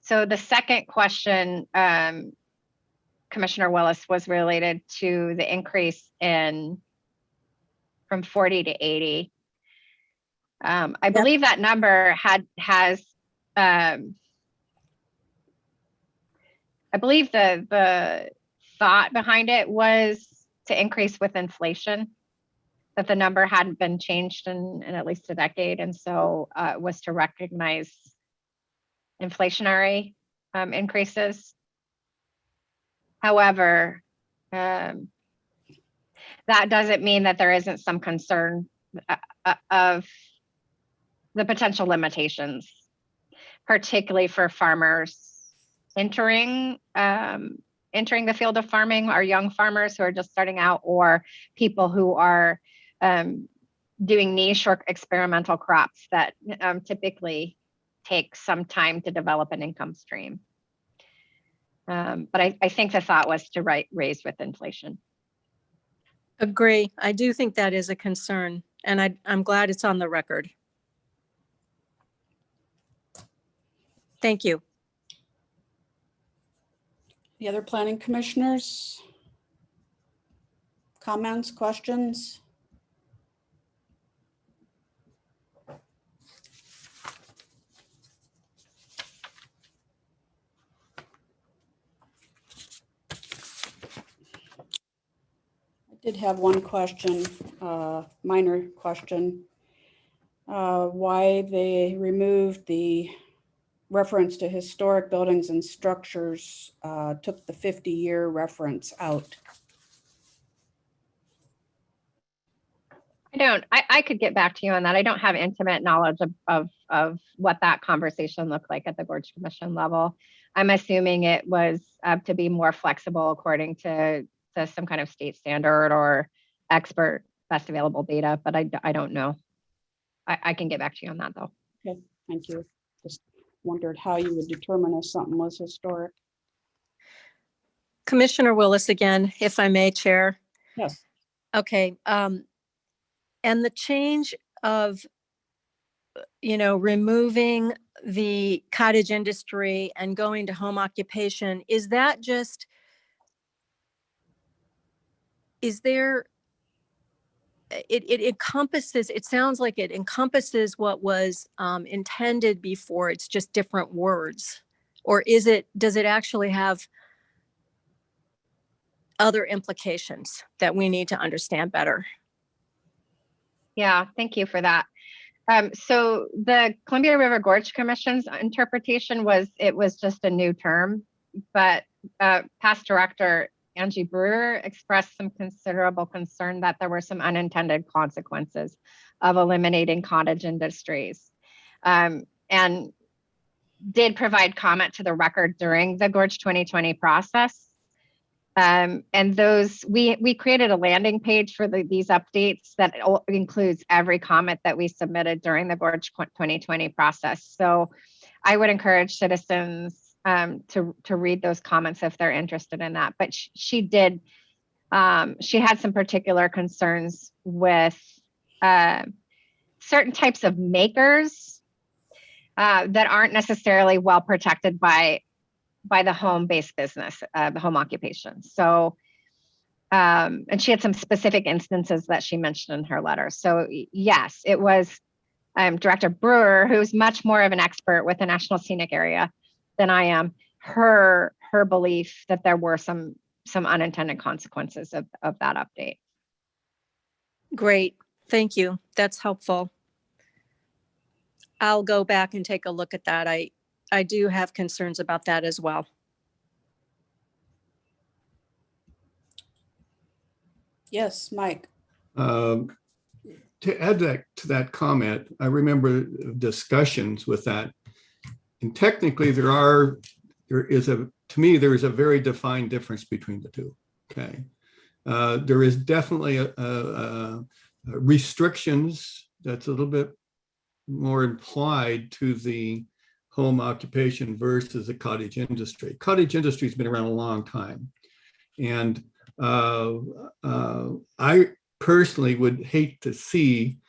So the second question, Commissioner Willis, was related to the increase in from 40 to 80. I believe that number has I believe the thought behind it was to increase with inflation, that the number hadn't been changed in at least a decade. And so it was to recognize inflationary increases. However, that doesn't mean that there isn't some concern of the potential limitations, particularly for farmers entering entering the field of farming are young farmers who are just starting out, or people who are doing niche or experimental crops that typically take some time to develop an income stream. But I think the thought was to raise with inflation. Agree. I do think that is a concern, and I'm glad it's on the record. Thank you. The other planning commissioners? Comments, questions? I did have one question, minor question. Why they removed the reference to historic buildings and structures, took the 50-year reference out. I could get back to you on that. I don't have intimate knowledge of what that conversation looked like at the Gorge Commission level. I'm assuming it was to be more flexible according to some kind of state standard or expert best available data, but I don't know. I can get back to you on that though. Okay, thank you. Just wondered how you would determine if something was historic. Commissioner Willis again, if I may, Chair. Yes. Okay. And the change of, removing the cottage industry and going to home occupation, is that just, is there, it encompasses, it sounds like it encompasses what was intended before, it's just different words? Or does it actually have other implications that we need to understand better? Yeah, thank you for that. So the Columbia River Gorge Commission's interpretation was it was just a new term, but past director Angie Brewer expressed some considerable concern that there were some unintended consequences of eliminating cottage industries, and did provide comment to the record during the Gorge 2020 process. And those, we created a landing page for these updates that includes every comment that we submitted during the Gorge 2020 process. So I would encourage citizens to read those comments if they're interested in that. But she did, she had some particular concerns with certain types of makers that aren't necessarily well protected by the home-based business, the home occupation. So, and she had some specific instances that she mentioned in her letter. So yes, it was Director Brewer, who's much more of an expert with the National Scenic Area than I am, her belief that there were some unintended consequences of that update. Great, thank you. That's helpful. I'll go back and take a look at that. I do have concerns about that as well. Yes, Mike. To add to that comment, I remember discussions with that. And technically there is a very defined difference between the two. Okay. There is definitely a restrictions that's a little bit more implied to the home occupation versus the cottage industry. Cottage industry has been around a long time. And I personally would hate to see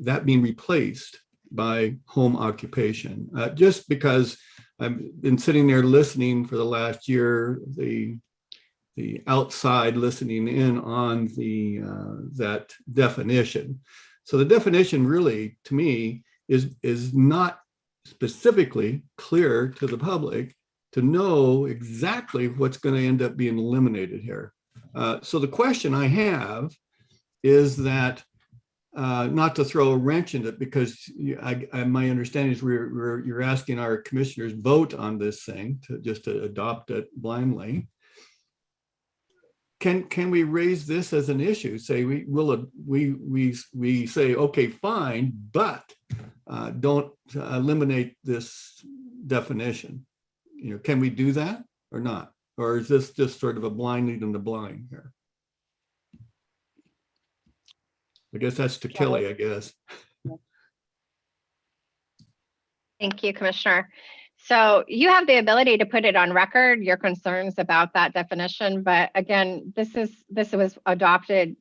that being replaced by home occupation, just because I've been sitting there listening for the last year, the outside listening in on that definition. So the definition really, to me, is not specifically clear to the public to know exactly what's going to end up being eliminated here. So the question I have is that, not to throw a wrench in it, because my understanding is you're asking our commissioners vote on this thing to adopt it blindly. Can we raise this as an issue? Say we say, okay, fine, but don't eliminate this definition. Can we do that or not? Or is this just sort of a blind leading the blind here? I guess that's to Kelly, I guess. Thank you, Commissioner. So you have the ability to put it on record, your concerns about that definition. But again, this was adopted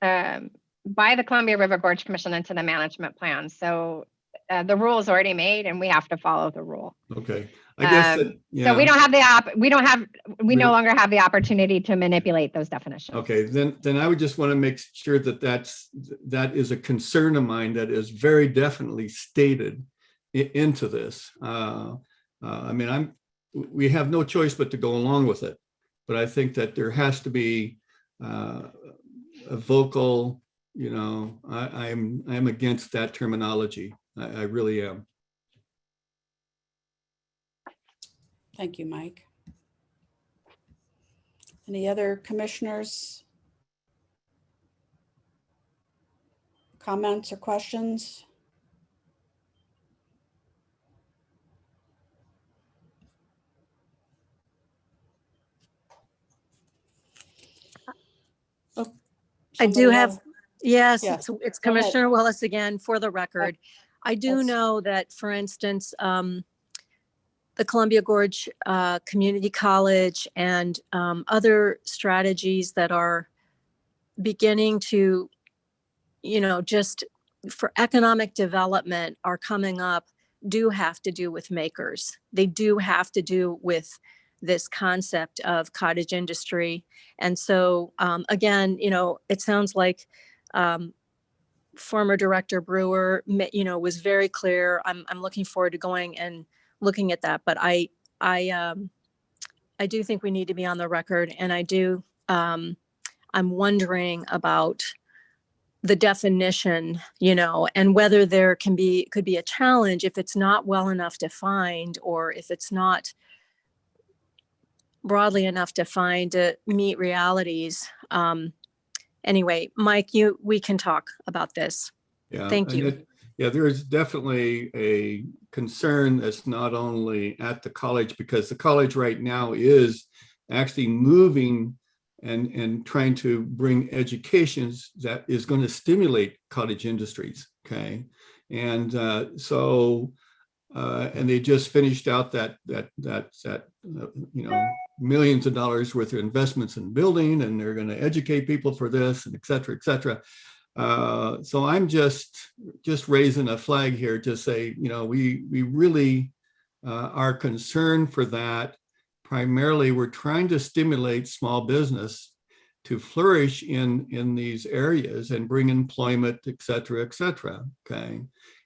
by the Columbia River Gorge Commission into the management plan. So the rule is already made and we have to follow the rule. Okay. I guess that, yeah. So we no longer have the opportunity to manipulate those definitions. Okay, then I would just want to make sure that that is a concern of mine that is very definitely stated into this. I mean, we have no choice but to go along with it, but I think that there has to be a vocal, you know, I'm against that terminology. I really am. Thank you, Mike. Any other commissioners? Comments or questions? Oh, I do somebody have, yes, Yeah. it's Go ahead. Commissioner Willis again, for the record. I do That's- know that, for instance, the Columbia Gorge Community College and other strategies that are beginning to, you know, just for economic development are coming up, do have to do with makers. They do have to do with this concept of cottage industry. And so, again, you know, it sounds like former Director Brewer, you know, was very clear. I'm looking forward to going and looking at that. But I do think we need to be on the record, and I do. I'm wondering about the definition, you know, and whether there could be a challenge if it's not well enough defined, or if it's not broadly enough defined to meet realities. Anyway, Mike, we can talk about this. Yeah. Thank you. Yeah, there is definitely a concern that's not only at the college, because the college right now is actually moving and trying to bring educations that is going to stimulate cottage industries. Okay. And and they just finished out that you know, millions of dollars worth of investments in building, and they're going to educate people for this, and et cetera, et cetera. So I'm just raising a flag here to say, you know, we really are concerned for that. Primarily, we're trying to stimulate small business to flourish in these areas and bring employment, et cetera, okay.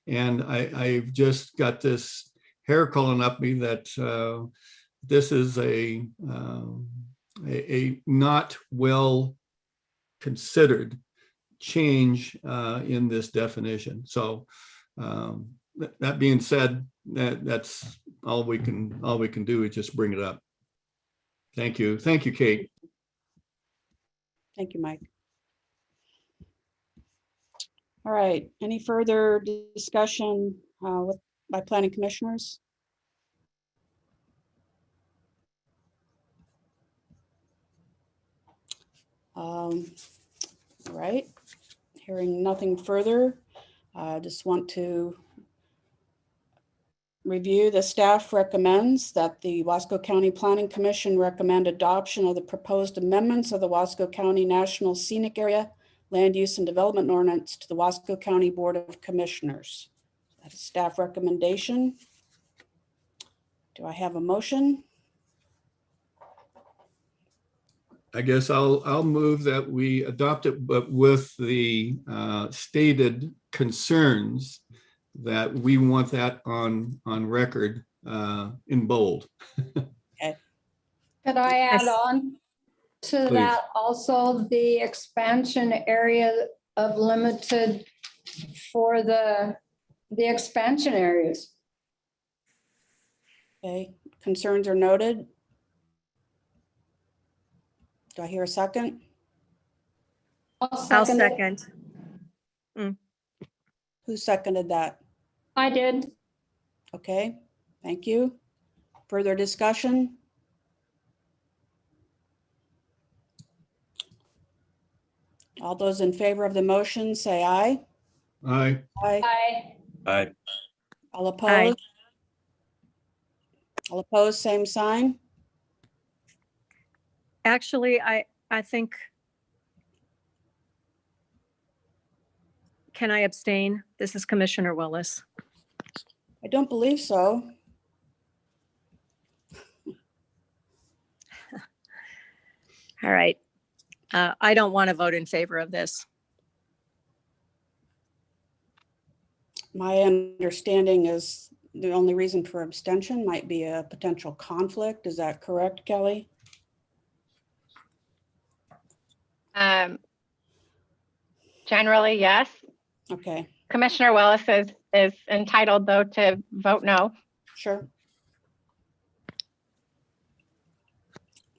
And I've just got this hair calling up me that this is a not well considered change in this definition. So that being said, that's all we can do is just bring it up. Thank you, Kate. Thank you, Mike. All right, any further discussion by planning commissioners? All right, hearing nothing further, I just want to review. The staff recommends that the Wasco County Planning Commission recommend adoption of the proposed amendments of the Wasco County National Scenic Area Land Use and Development Ordinance to the Wasco County Board of Commissioners. That's a staff recommendation. Do I have a motion? I guess I'll move that we adopt it, but with the stated concerns that we want that on record in bold. Okay. Could I add on to Please. that also the expansion area of limited for the expansion areas? Okay, concerns are noted. Do I hear a second? I'll it. second. Who seconded that? I did. Okay, thank you. Further discussion? All those in favor of the motion, say aye. Aye. Aye. Aye. Aye. All opposed? All opposed, same sign? Actually, I think, can I abstain? This is Commissioner Willis. I don't believe so. All right. I don't want to vote in favor of this. My understanding is the only reason for abstention might be a potential conflict. Is that correct, Kelly? Generally, yes. Okay, Commissioner Willis is entitled, though, to vote no. sure.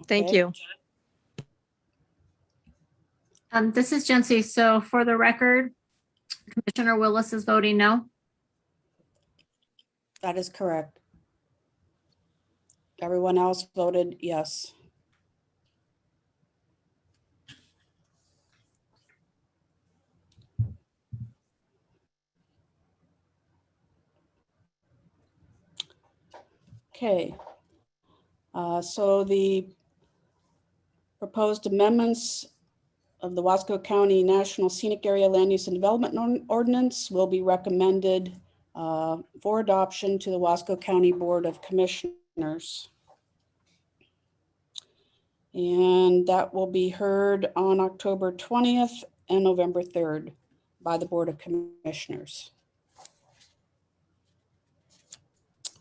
Thank Okay. you. This is Jency. So for the record, Commissioner Willis is voting no. That is correct. Everyone else voted yes. Okay. So the proposed amendments of the Wasco County National Scenic Area Land Use and Development Ordinance will be recommended for adoption to the Wasco County Board of Commissioners. And that will be heard on October 20th and November 3rd by the Board of Commissioners.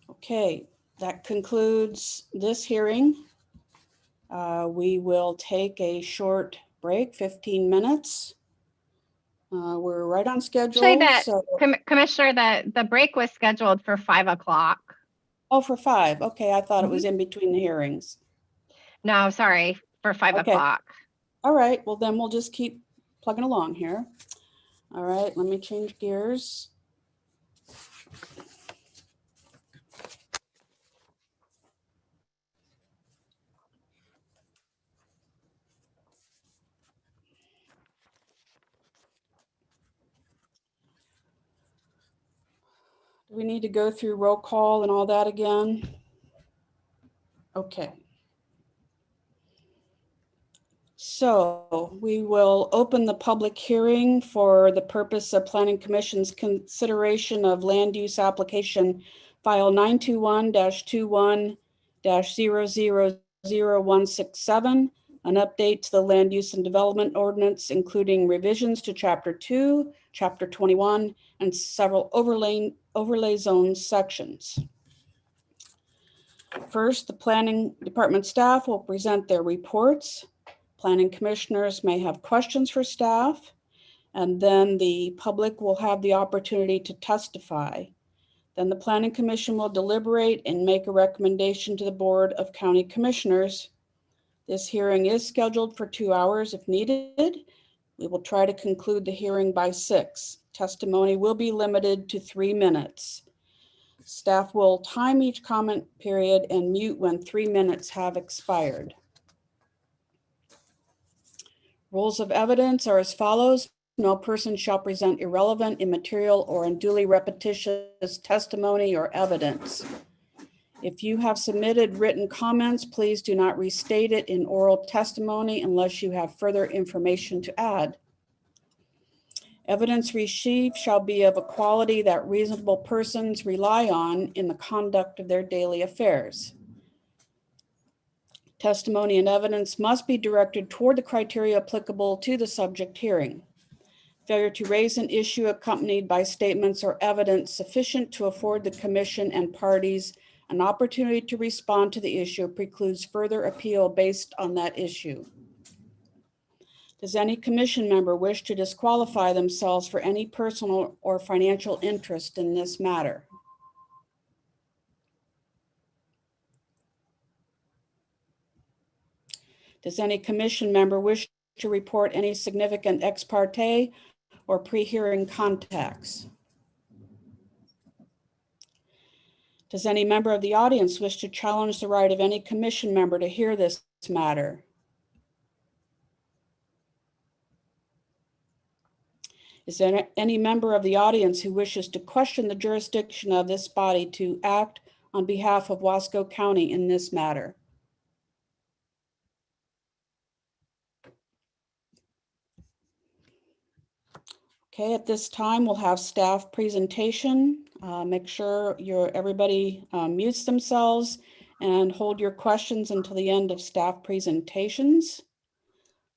Okay, that concludes this hearing. We will take a short break, 15 minutes. We're right on schedule. Actually, So, Commissioner, the break was scheduled for 5 o'clock. oh, for 5. Okay, I thought it was in between the hearings. No, sorry, for 5 Okay. o'clock. All right, well then we'll just keep plugging along here. All right, let me change gears. Do we need to go through roll call and all that again? Okay. So we will open the public hearing for the purpose of Planning Commission's consideration of land use application file 921-21-000167, an update to the land use and development ordinance, including revisions to Chapter 2, Chapter 21, and several overlay zone sections. First, the Planning Department staff will present their reports. Planning commissioners may have questions for staff, and then the public will have the opportunity to testify. Then the Planning Commission will deliberate and make a recommendation to the Board of County Commissioners. This hearing is scheduled for 2 hours if needed. We will try to conclude the hearing by 6. Testimony will be limited to 3 minutes. Staff will time each comment period and mute when 3 minutes have expired. Rules of evidence are as follows. No person shall present irrelevant, immaterial, or unduly repetitious testimony or evidence. If you have submitted written comments, please do not restate it in oral testimony unless you have further information to add. Evidence received shall be of a quality that reasonable persons rely on in the conduct of their daily affairs. Testimony and evidence must be directed toward the criteria applicable to the subject hearing. Failure to raise an issue accompanied by statements or evidence sufficient to afford the commission and parties an opportunity to respond to the issue precludes further appeal based on that issue. Does any commission member wish to disqualify themselves for any personal or financial interest in this matter? Does any commission member wish to report any significant ex parte or pre-hearing contacts? Does any member of the audience wish to challenge the right of any commission member to hear this matter? Is there any member of the audience who wishes to question the jurisdiction of this body to act on behalf of Wasco County in this matter? Okay, at this time, we'll have staff presentation. Make sure everybody mutes themselves and hold your questions until the end of staff presentations.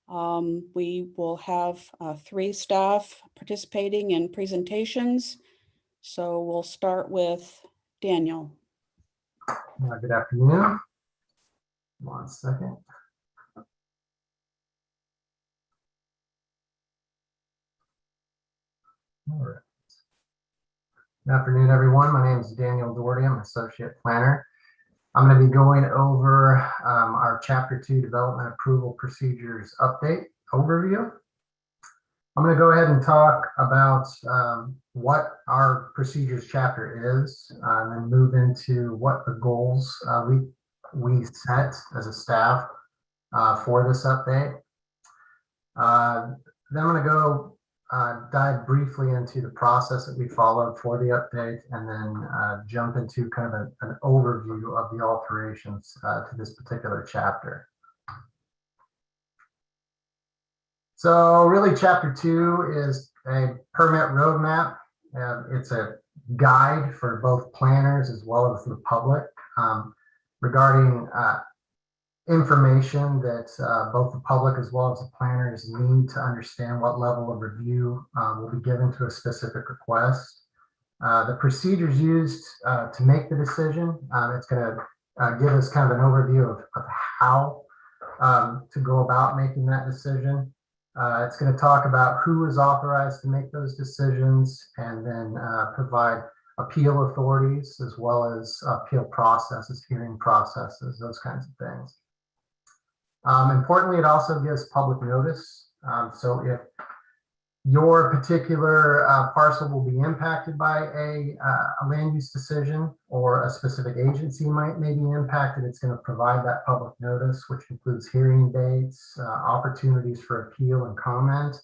We will have 3 staff participating in presentations. So we'll start with Daniel. Good afternoon. 1 second. All right. Good afternoon, everyone. My name is Daniel Doherty. I'm an associate planner. I'm going to be going over our Chapter 2 Development Approval Procedures Update overview. I'm going to go ahead and talk about what our procedures chapter is, and then move into what the goals we set as a staff for this update. Then I'm going to go dive briefly into the process that we followed for the update, and then jump into kind of an overview of the alterations to this particular chapter. So really, Chapter 2 is a permit roadmap. It's a guide for both planners as well as the public regarding information that both the public as well as the planners need to understand what level of review will be given to a specific request. The procedures used to make the decision, it's going to give us kind of an overview of how to go about making that decision. It's going to talk about who is authorized to make those decisions, and then provide appeal authorities as well as appeal processes, hearing processes, those kinds of things. Importantly, it also gives public notice. So if your particular parcel will be impacted by a land use decision, or a specific agency may be impacted, it's going to provide that public notice, which includes hearing dates, opportunities for appeal and comment,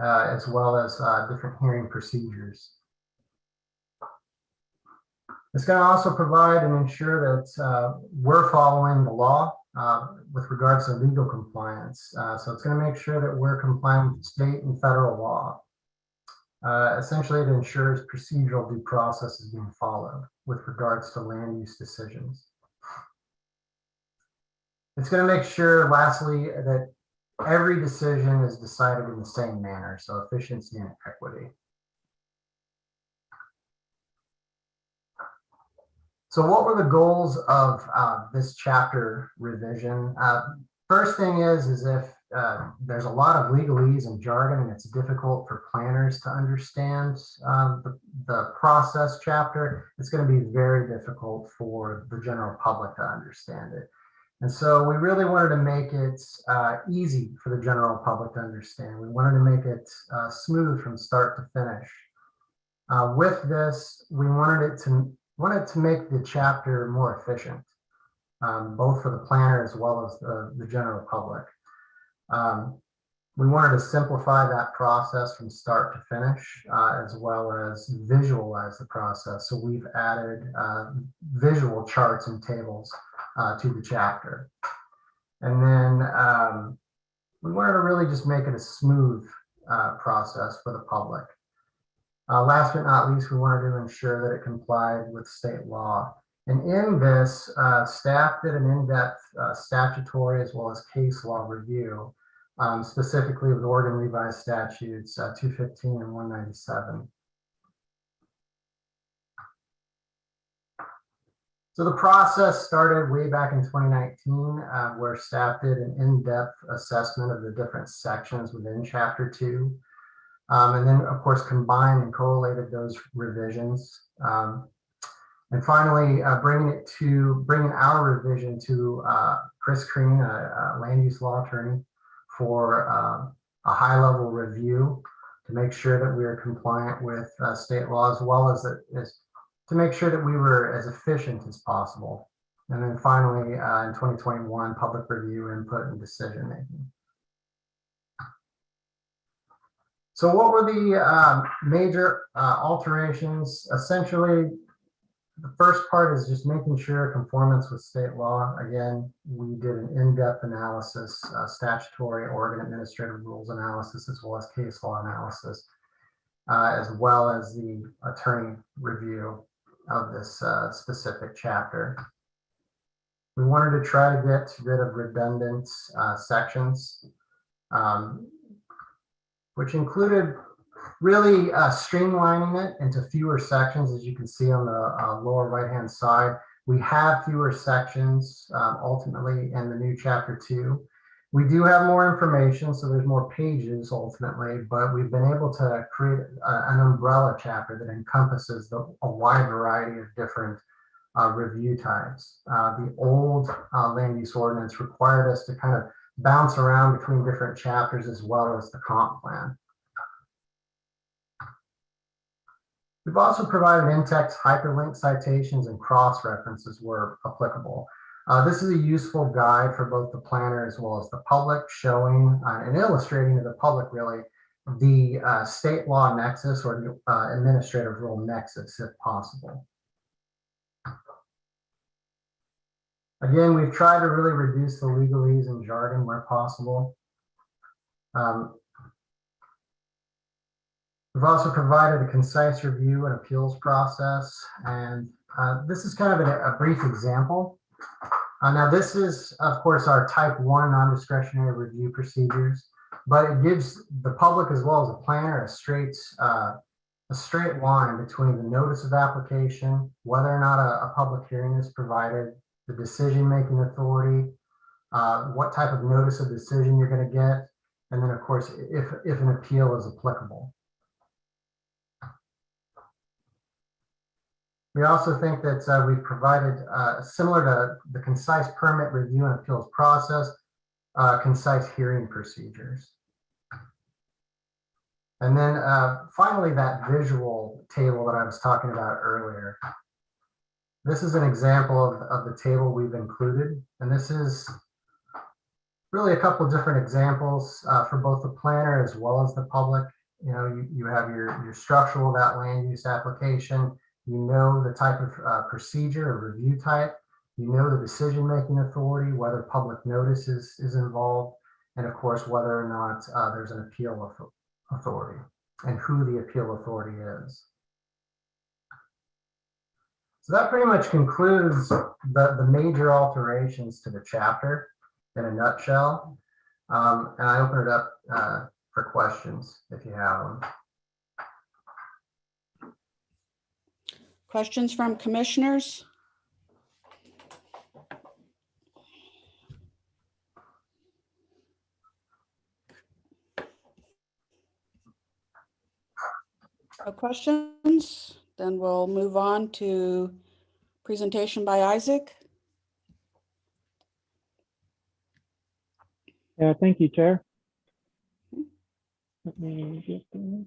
as well as different hearing procedures. It's going to also provide and ensure that we're following the law with regards to legal compliance. So it's going to make sure that we're compliant with state and federal law. Essentially, it ensures procedural due process is being followed with regards to land use decisions. It's going to make sure, lastly, that every decision is decided in the same manner, so efficiency and equity. So what were the goals of this chapter revision? First thing is if there's a lot of legalese and jargon and it's difficult for planners to understand the process chapter, it's going to be very difficult for the general public to understand it. And so we really wanted to make it easy for the general public to understand. We wanted to make it smooth from start to finish. With this, we wanted to make the chapter more efficient, both for the planner as well as the general public. We wanted to simplify that process from start to finish, as well as visualize the process. So we've added visual charts and tables to the chapter. And then we wanted to really just make it a smooth process for the public. Last but not least, we wanted to ensure that it complied with state law. And in this, staff did an in-depth statutory as well as case law review, specifically with Oregon Revised Statutes 215 and 197. So the process started way back in 2019, where staff did an in-depth assessment of the different sections within Chapter 2. And then, of course, combined and correlated those revisions. And finally, bringing our revision to Chris Crean, a land use law attorney, for a high-level review to make sure that we are compliant with state law, as well as to make sure that we were as efficient as possible. And then finally, in 2021, public review, input, and decision making. So what were the major alterations? Essentially, the first part is just making sure conformance with state law. Again, we did an in-depth analysis, statutory, Oregon administrative rules analysis, as well as case law analysis, as well as the attorney review of this specific chapter. We wanted to try to get rid of redundant sections, which included really streamlining it into fewer sections. As you can see on the lower right-hand side, we have fewer sections ultimately in the new chapter 2. We do have more information, so there's more pages ultimately, but we've been able to create an umbrella chapter that encompasses a wide variety of different review types. The old land use ordinance required us to kind of bounce around between different chapters as well as the comp plan. We've also provided in-text hyperlink citations and cross-references where applicable. This is a useful guide for both the planner as well as the public, showing and illustrating to the public really the state law nexus or the administrative rule nexus if possible. Again, we've tried to really reduce the legalese and jargon where possible. We've also provided a concise review and appeals process, and this is kind of a brief example. Now, this is, of course, our type 1 non-discretionary review procedures, but it gives the public as well as the planner a straight line between the notice of application, whether or not a public hearing is provided, the decision-making authority, what type of notice of decision you're going to get, and then, of course, if an appeal is applicable. We also think that we've provided, similar to the concise permit review and appeals process, concise hearing procedures. And then finally, that visual table that I was talking about earlier. This is an example of the table we've included. And this is really a couple of different examples for both the planner as well as the public. You know, you have your structural of that land use application. You know the type of procedure or review type. You know the decision-making authority, whether public notice is involved, and of course, whether or not there's an appeal authority and who the appeal authority is. So that pretty much concludes the major alterations to the chapter in a nutshell. And I open it up for questions if you have them. Questions from commissioners? No questions? Then we'll move on to presentation by Isaac. Yeah, thank you, Chair. Let me get there.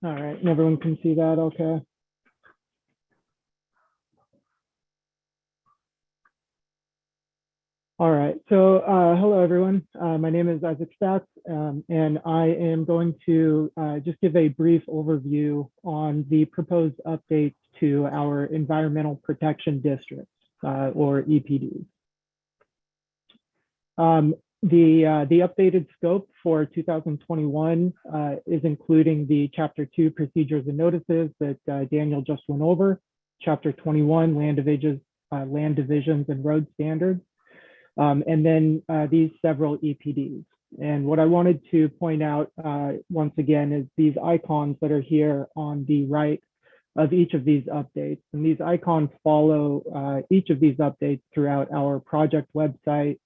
All right, and everyone can see that, okay. All right, so hello everyone. My name is Isaac Statz, and I am going to just give a brief overview on the proposed updates to our environmental protection districts, or EPDs. The updated scope for 2021 is including the Chapter 2 procedures and notices that Daniel just went over, Chapter 21 land divisions and road standards, and then these several EPDs. And what I wanted to point out once again is these icons that are here on the right of each of these updates. And these icons follow each of these updates throughout our project website,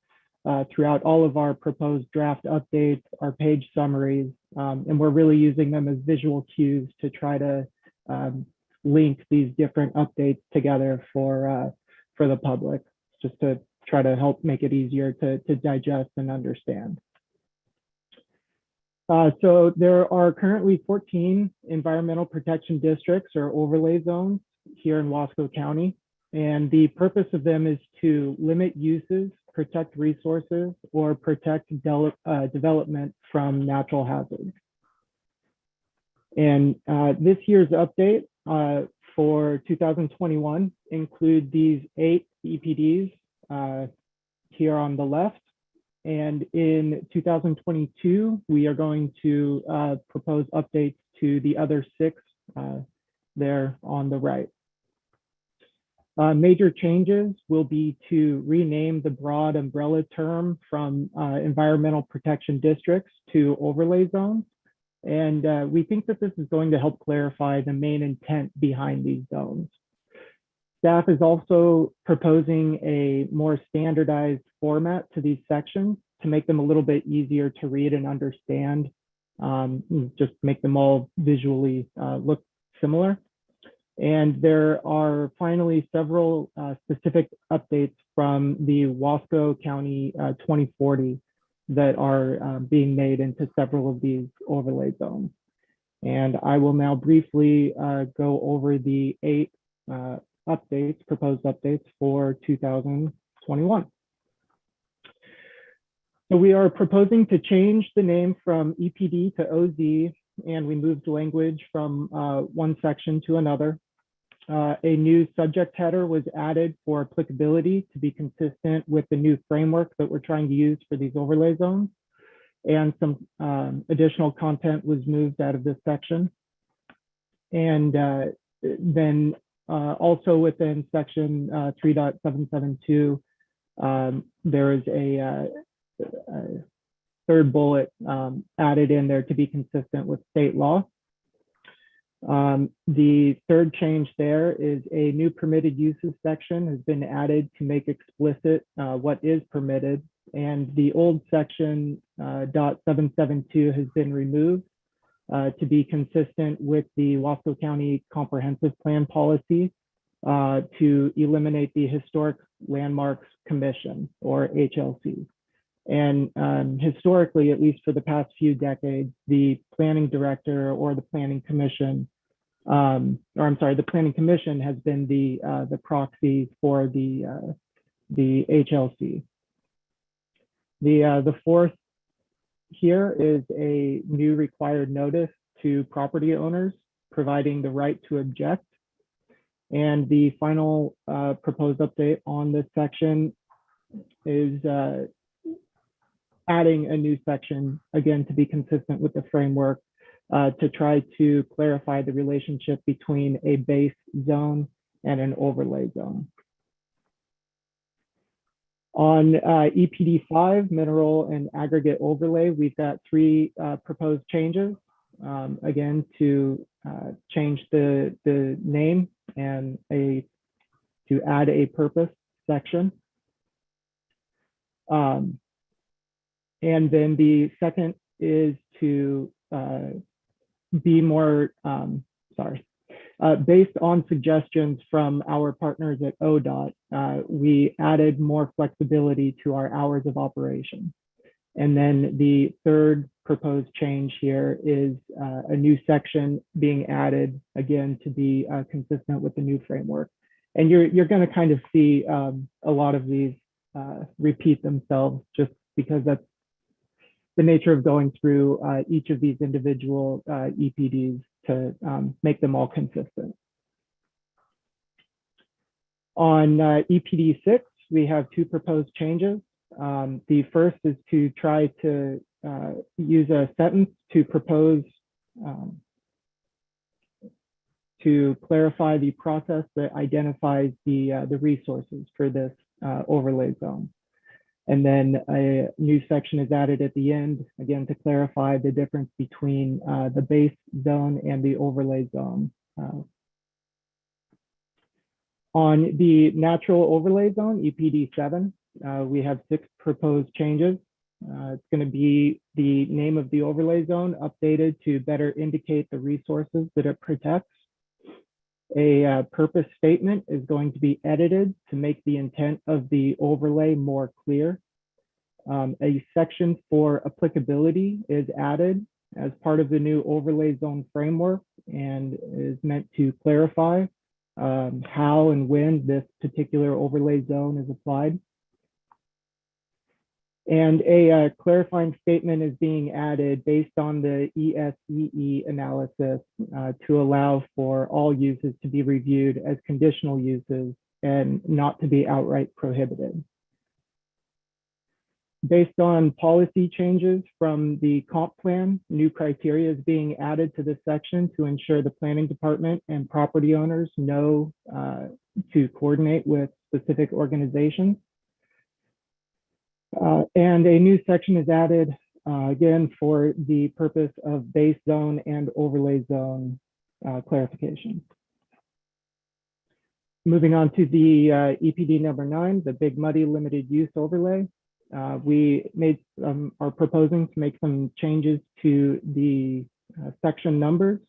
throughout all of our proposed draft updates, our page summaries, and we're really using them as visual cues to try to link these different updates together for the public, just to try to help make it easier to digest and understand. So there are currently 14 environmental protection districts or overlay zones here in Wasco County. And the purpose of them is to limit uses, protect resources, or protect development from natural hazards. And this year's update for 2021 include these 8 EPDs here on the left. And in 2022, we are going to propose updates to the other 6 there on the right. Major changes will be to rename the broad umbrella term from environmental protection districts to overlay zones. And we think that this is going to help clarify the main intent behind these zones. Staff is also proposing a more standardized format to these sections to make them a little bit easier to read and understand, just make them all visually look similar. And there are finally several specific updates from the Wasco County 2040 that are being made into several of these overlay zones. And I will now briefly go over the 8 proposed updates for 2021. So we are proposing to change the name from EPD to OZ, and we moved language from one section to another. A new subject header was added for applicability to be consistent with the new framework that we're trying to use for these overlay zones. And some additional content was moved out of this section. And then also within section 3.772, there is a third bullet added in there to be consistent with state law. The third change there is a new permitted uses section has been added to make explicit what is permitted, and the old section .772 has been removed to be consistent with the Wasco County Comprehensive Plan policy to eliminate the Historic Landmarks Commission, or HLC. And historically, at least for the past few decades, the planning director or the planning commission, the planning commission has been the proxy for the HLC. The fourth here is a new required notice to property owners, providing the right to object. And the final proposed update on this section is adding a new section, again, to be consistent with the framework, to try to clarify the relationship between a base zone and an overlay zone. On EPD 5, mineral and aggregate overlay, we've got 3 proposed changes. Again, to change the name and to add a purpose section. And then the second is to be more, based on suggestions from our partners at ODOT, we added more flexibility to our hours of operation. And then the third proposed change here is a new section being added, again, to be consistent with the new framework. And you're going to kind of see a lot of these repeat themselves, just because that's the nature of going through each of these individual EPDs to make them all consistent. On EPD 6, we have 2 proposed changes. The first is to try to use a sentence to propose to clarify the process that identifies the resources for this overlay zone. And then a new section is added at the end, again, to clarify the difference between the base zone and the overlay zone. On the natural overlay zone, EPD 7, we have 6 proposed changes. It's going to be the name of the overlay zone updated to better indicate the resources that it protects. A purpose statement is going to be edited to make the intent of the overlay more clear. A section for applicability is added as part of the new overlay zone framework and is meant to clarify how and when this particular overlay zone is applied. And a clarifying statement is being added based on the ESEE analysis to allow for all uses to be reviewed as conditional uses and not to be outright prohibited. Based on policy changes from the comp plan, new criteria is being added to this section to ensure the planning department and property owners know to coordinate with specific organizations. And a new section is added again for the purpose of base zone and overlay zone clarification. Moving on to the EPD number 9, the Big Muddy limited use overlay. We are proposing to make some changes to the section numbers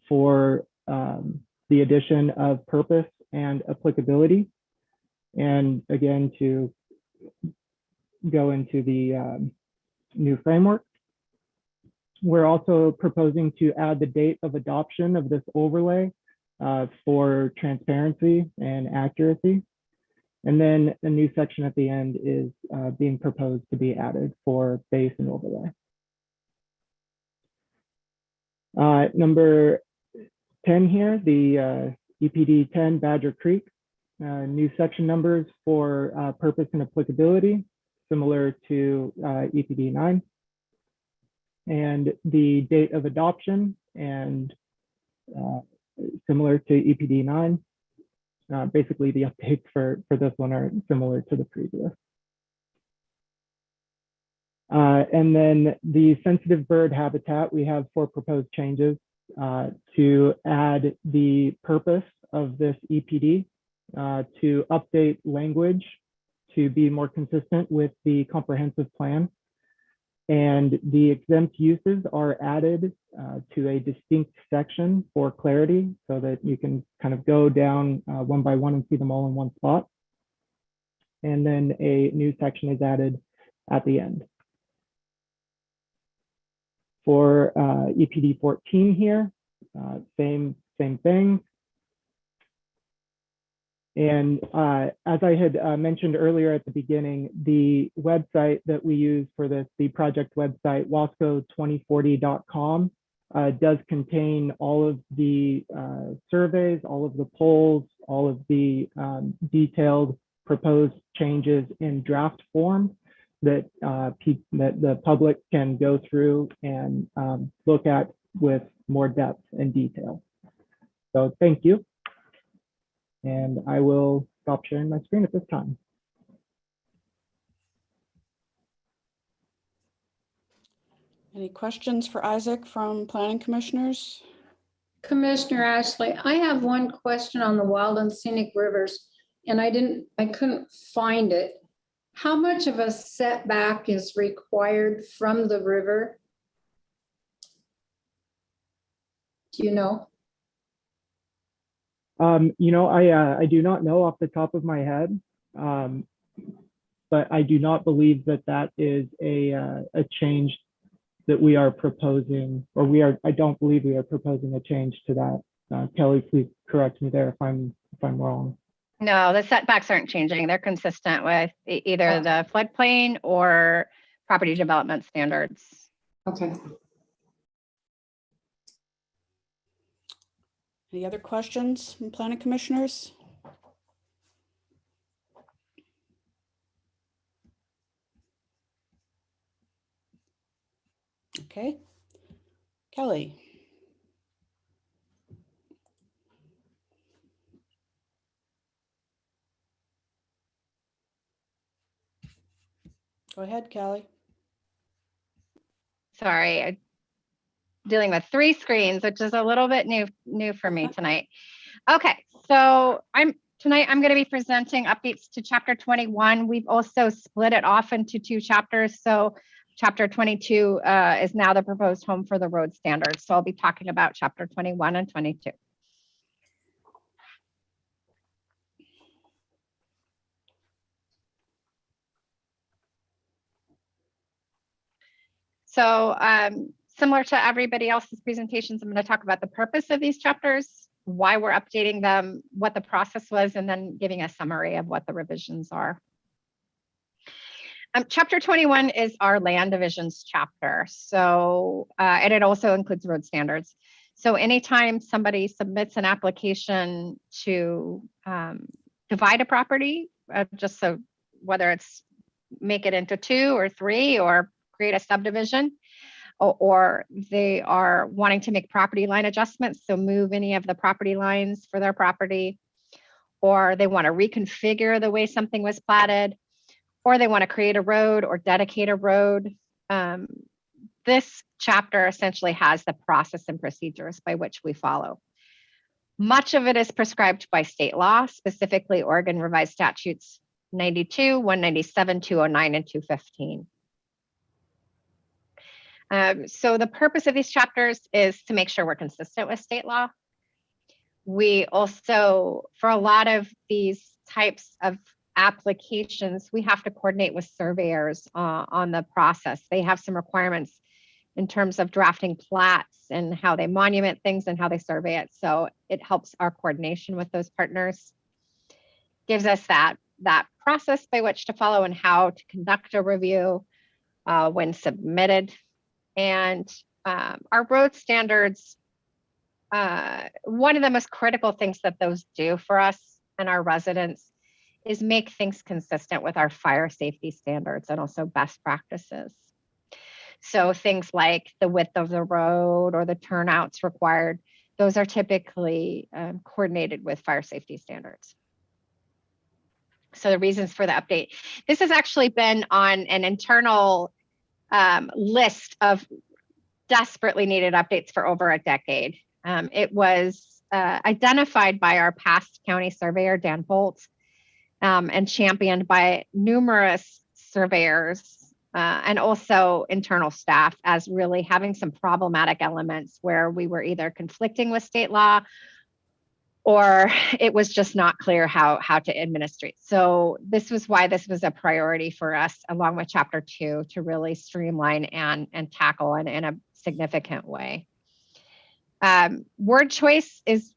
for the addition of purpose and applicability. And again, to go into the new framework. We're also proposing to add the date of adoption of this overlay for transparency and accuracy. And then a new section at the end is being proposed to be added for base and overlay. Number 10 here, the EPD 10 Badger Creek. New section numbers for purpose and applicability, similar to EPD 9. And the date of adoption and similar to EPD 9. Basically, the updates for this one are similar to the previous. And then the sensitive bird habitat, we have 4 proposed changes to add the purpose of this EPD, to update language to be more consistent with the comprehensive plan. And the exempt uses are added to a distinct section for clarity so that you can kind of go down one by one and see them all in one spot. And then a new section is added at the end. For EPD 14 here, same thing. And as I had mentioned earlier at the beginning, the website that we use for this, the project website, wasco2040.com, does contain all of the surveys, all of the polls, all of the detailed proposed changes in draft form that, that the public can go through and look at with more depth and detail. So thank you. And I will stop sharing my screen at this time. Any questions for Isaac from planning commissioners? Commissioner Ashley, I have one question on the wild and scenic rivers, and I couldn't find it. How much of a setback is required from the river? Do you know? You know, I do not know off the top of my head, but I do not believe that that is a change that we are proposing, or I don't believe we are proposing a change to that. Kelly, please correct me there if I'm wrong. No, the setbacks aren't changing. They're consistent with either the floodplain or property development standards. Okay. Any other questions from planning commissioners? Okay. Kelly. Go ahead, Kelly. Sorry, I'm dealing with 3 screens, which is a little bit new for me tonight. Okay, so tonight I'm going to be presenting updates to chapter 21. We've also split it off into 2 chapters. So chapter 22 is now the proposed home for the road standards. So I'll be talking about chapter 21 and 22. So similar to everybody else's presentations, I'm going to talk about the purpose of these chapters, why we're updating them, what the process was, and then giving a summary of what the revisions are. Chapter 21 is our land divisions chapter. So, and it also includes road standards. So anytime somebody submits an application to divide a property, just so whether it's make it into 2 or 3 or create a subdivision, or they are wanting to make property line adjustments, so move any of the property lines for their property, or they want to reconfigure the way something was platted, or they want to create a road or dedicate a road. This chapter essentially has the process and procedures by which we follow. Much of it is prescribed by state law, specifically Oregon Revised Statutes 92, 197, 209, and 215. So the purpose of these chapters is to make sure we're consistent with state law. We also, for a lot of these types of applications, we have to coordinate with surveyors on the process. They have some requirements in terms of drafting plats and how they monument things and how they survey it. So it helps our coordination with those partners, gives us that process by which to follow and how to conduct a review when submitted. And our road standards, one of the most critical things that those do for us and our residents is make things consistent with our fire safety standards and also best practices. So things like the width of the road or the turnouts required, those are typically coordinated with fire safety standards. So the reasons for the update. This has actually been on an internal list of desperately needed updates for over a decade. It was identified by our past county surveyor, Dan Bolt, and championed by numerous surveyors and also internal staff as really having some problematic elements where we were either conflicting with state law or it was just not clear how to administrate. So this was why this was a priority for us, along with chapter 2, to really streamline and tackle in a significant way. Word choice is,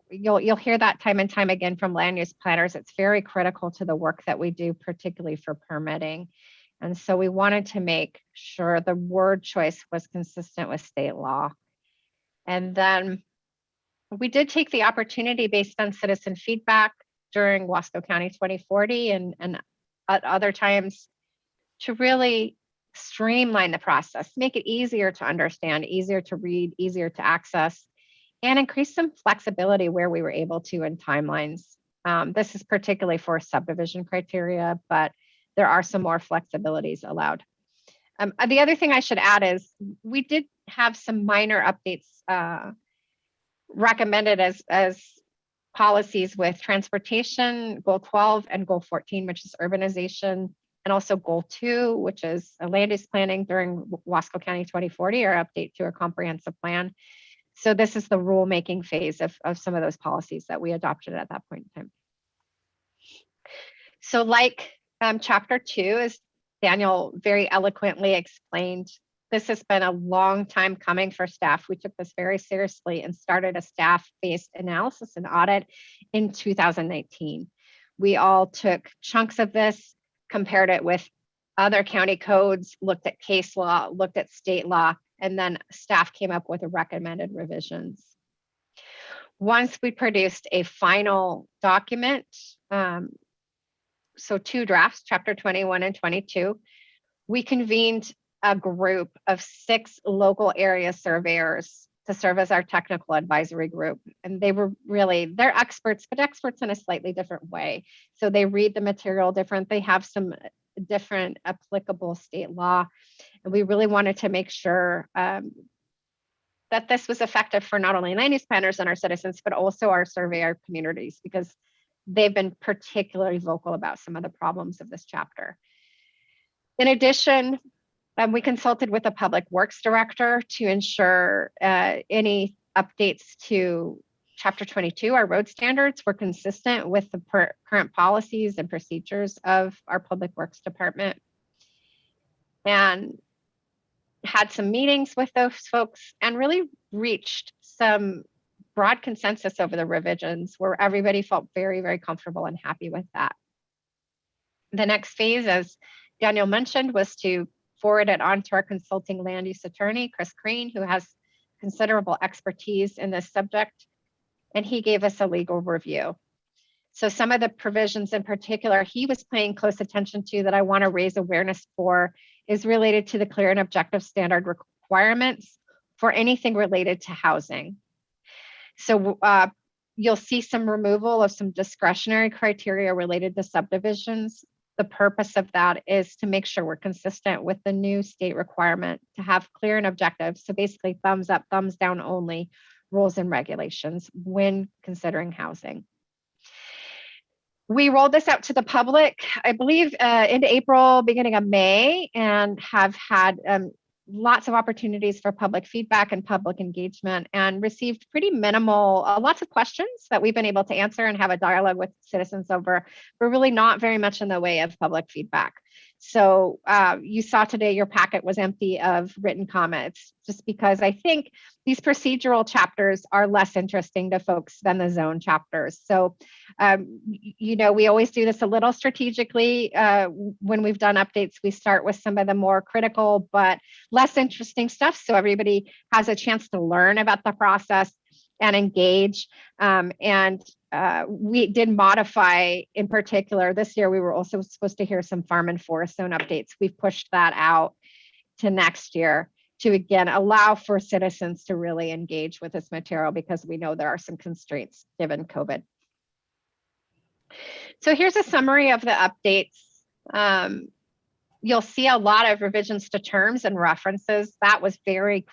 you'll hear that time and time again from land use planners. It's very critical to the work that we do, particularly for permitting. And so we wanted to make sure the word choice was consistent with state law. And then we did take the opportunity based on citizen feedback during Wasco County 2040 and at other times to really streamline the process, make it easier to understand, easier to read, easier to access, and increase some flexibility where we were able to in timelines. This is particularly for subdivision criteria, but there are some more flexibilities allowed. The other thing I should add is we did have some minor updates recommended as policies with transportation, goal 12 and goal 14, which is urbanization, and also goal 2, which is a land use planning during Wasco County 2040, or update to a comprehensive plan. So this is the rulemaking phase of some of those policies that we adopted at that point in time. So like chapter 2, as Daniel very eloquently explained, this has been a long time coming for staff. We took this very seriously and started a staff-based analysis and audit in 2019. We all took chunks of this, compared it with other county codes, looked at case law, looked at state law, and then staff came up with recommended revisions. Once we produced a final document, so 2 drafts, chapter 21 and 22, we convened a group of 6 local area surveyors to serve as our technical advisory group. And they were really, they're experts, but experts in a slightly different way. So they read the material different. They have some different applicable state law. And we really wanted to make sure that this was effective for not only land use planners and our citizens, but also our surveyor communities, because they've been particularly vocal about some of the problems of this chapter. In addition, we consulted with the Public Works Director to ensure any updates to Chapter 22, our road standards, were consistent with the current policies and procedures of our Public Works Department. And had some meetings with those folks and really reached some broad consensus over the revisions where everybody felt very, very comfortable and happy with that. The next phase, as Daniel mentioned, was to forward it on to our consulting land use attorney, Chris Crane, who has considerable expertise in this subject, and he gave us a legal review. So some of the provisions in particular he was paying close attention to that I want to raise awareness for is related to the clear and objective standard requirements for anything related to housing. So you'll see some removal of some discretionary criteria related to subdivisions. The purpose of that is to make sure we're consistent with the new state requirement to have clear and objective. So basically thumbs up, thumbs down only rules and regulations when considering housing. We rolled this out to the public, I believe, into April, beginning of May, and have had lots of opportunities for public feedback and public engagement, and received pretty minimal, lots of questions that we've been able to answer and have a dialogue with citizens over, but really not very much in the way of public feedback. So you saw today your packet was empty of written comments, just because I think these procedural chapters are less interesting to folks than the zone chapters. So, you know, we always do this a little strategically. When we've done updates, we start with some of the more critical but less interesting stuff, so everybody has a chance to learn about the process and engage. We did modify, in particular, this year we were also supposed to hear some farm and forest zone updates. We've pushed that out to next year to, again, allow for citizens to really engage with this material, because we know there are some constraints given COVID. So here's a summary of the updates. You'll see a lot of revisions to terms and references. That was very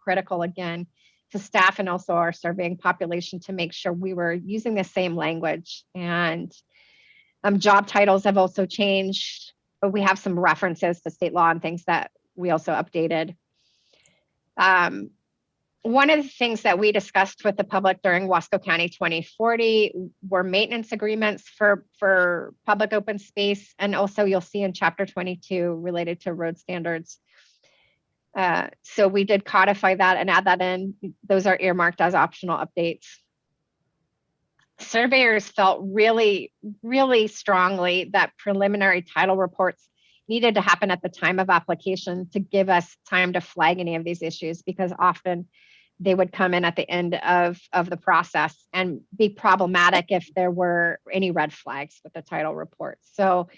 critical, again, to staff and also our surveying population to make sure we were using the same language. And job titles have also changed, but we have some references to state law and things that we also updated. One of the things that we discussed with the public during Wasco County 2040 were maintenance agreements for public open space. And also you'll see in chapter 22 related to road standards. So we did codify that and add that in. Those are earmarked as optional updates. Surveyors felt really, really strongly that preliminary title reports needed to happen at the time of application to give us time to flag any of these issues, because often they would come in at the end of the process and be problematic if there were any red flags with the title report. So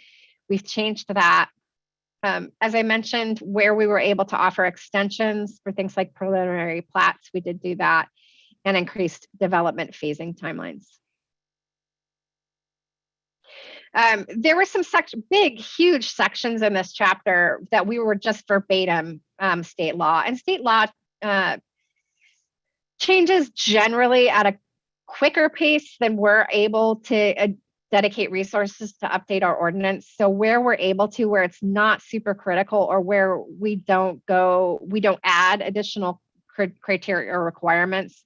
we've changed that. As I mentioned, where we were able to offer extensions for things like preliminary plats, we did do that, and increased development phasing timelines. There were some big, huge sections in this chapter that we were just verbatim state law, and state law changes generally at a quicker pace than we're able to dedicate resources to update our ordinance. So where we're able to, where it's not super critical, or where we don't add additional criteria or requirements,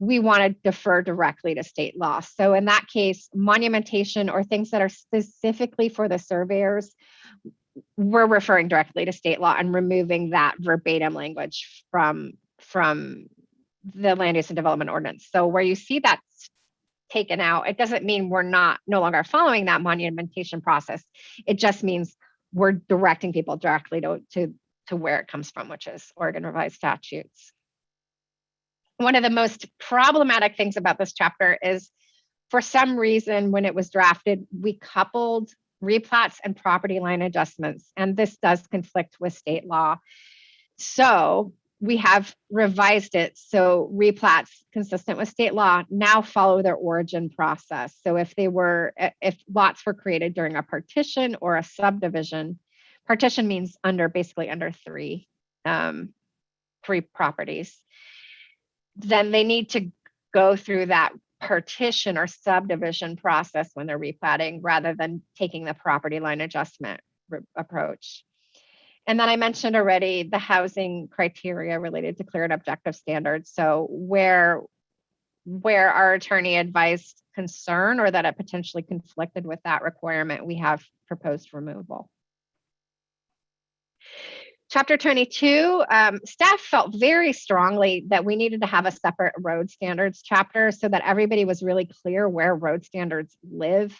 we want to defer directly to state law. So in that case, monumentation or things that are specifically for the surveyors, we're referring directly to state law and removing that verbatim language from the land use and development ordinance. So where you see that taken out, it doesn't mean we're no longer following that monumentation process. It just means we're directing people directly to where it comes from, which is Oregon revised statutes. One of the most problematic things about this chapter is, for some reason, when it was drafted, we coupled replats and property line adjustments, and this does conflict with state law. So we have revised it so replats consistent with state law now follow their origin process. So if lots were created during a partition or a subdivision, partition means basically under three properties, then they need to go through that partition or subdivision process when they're replatting, rather than taking the property line adjustment approach. And then I mentioned already the housing criteria related to clear and objective standards. So where our attorney advised concern or that it potentially conflicted with that requirement, we have proposed removal. Chapter 22, staff felt very strongly that we needed to have a separate road standards chapter so that everybody was really clear where road standards live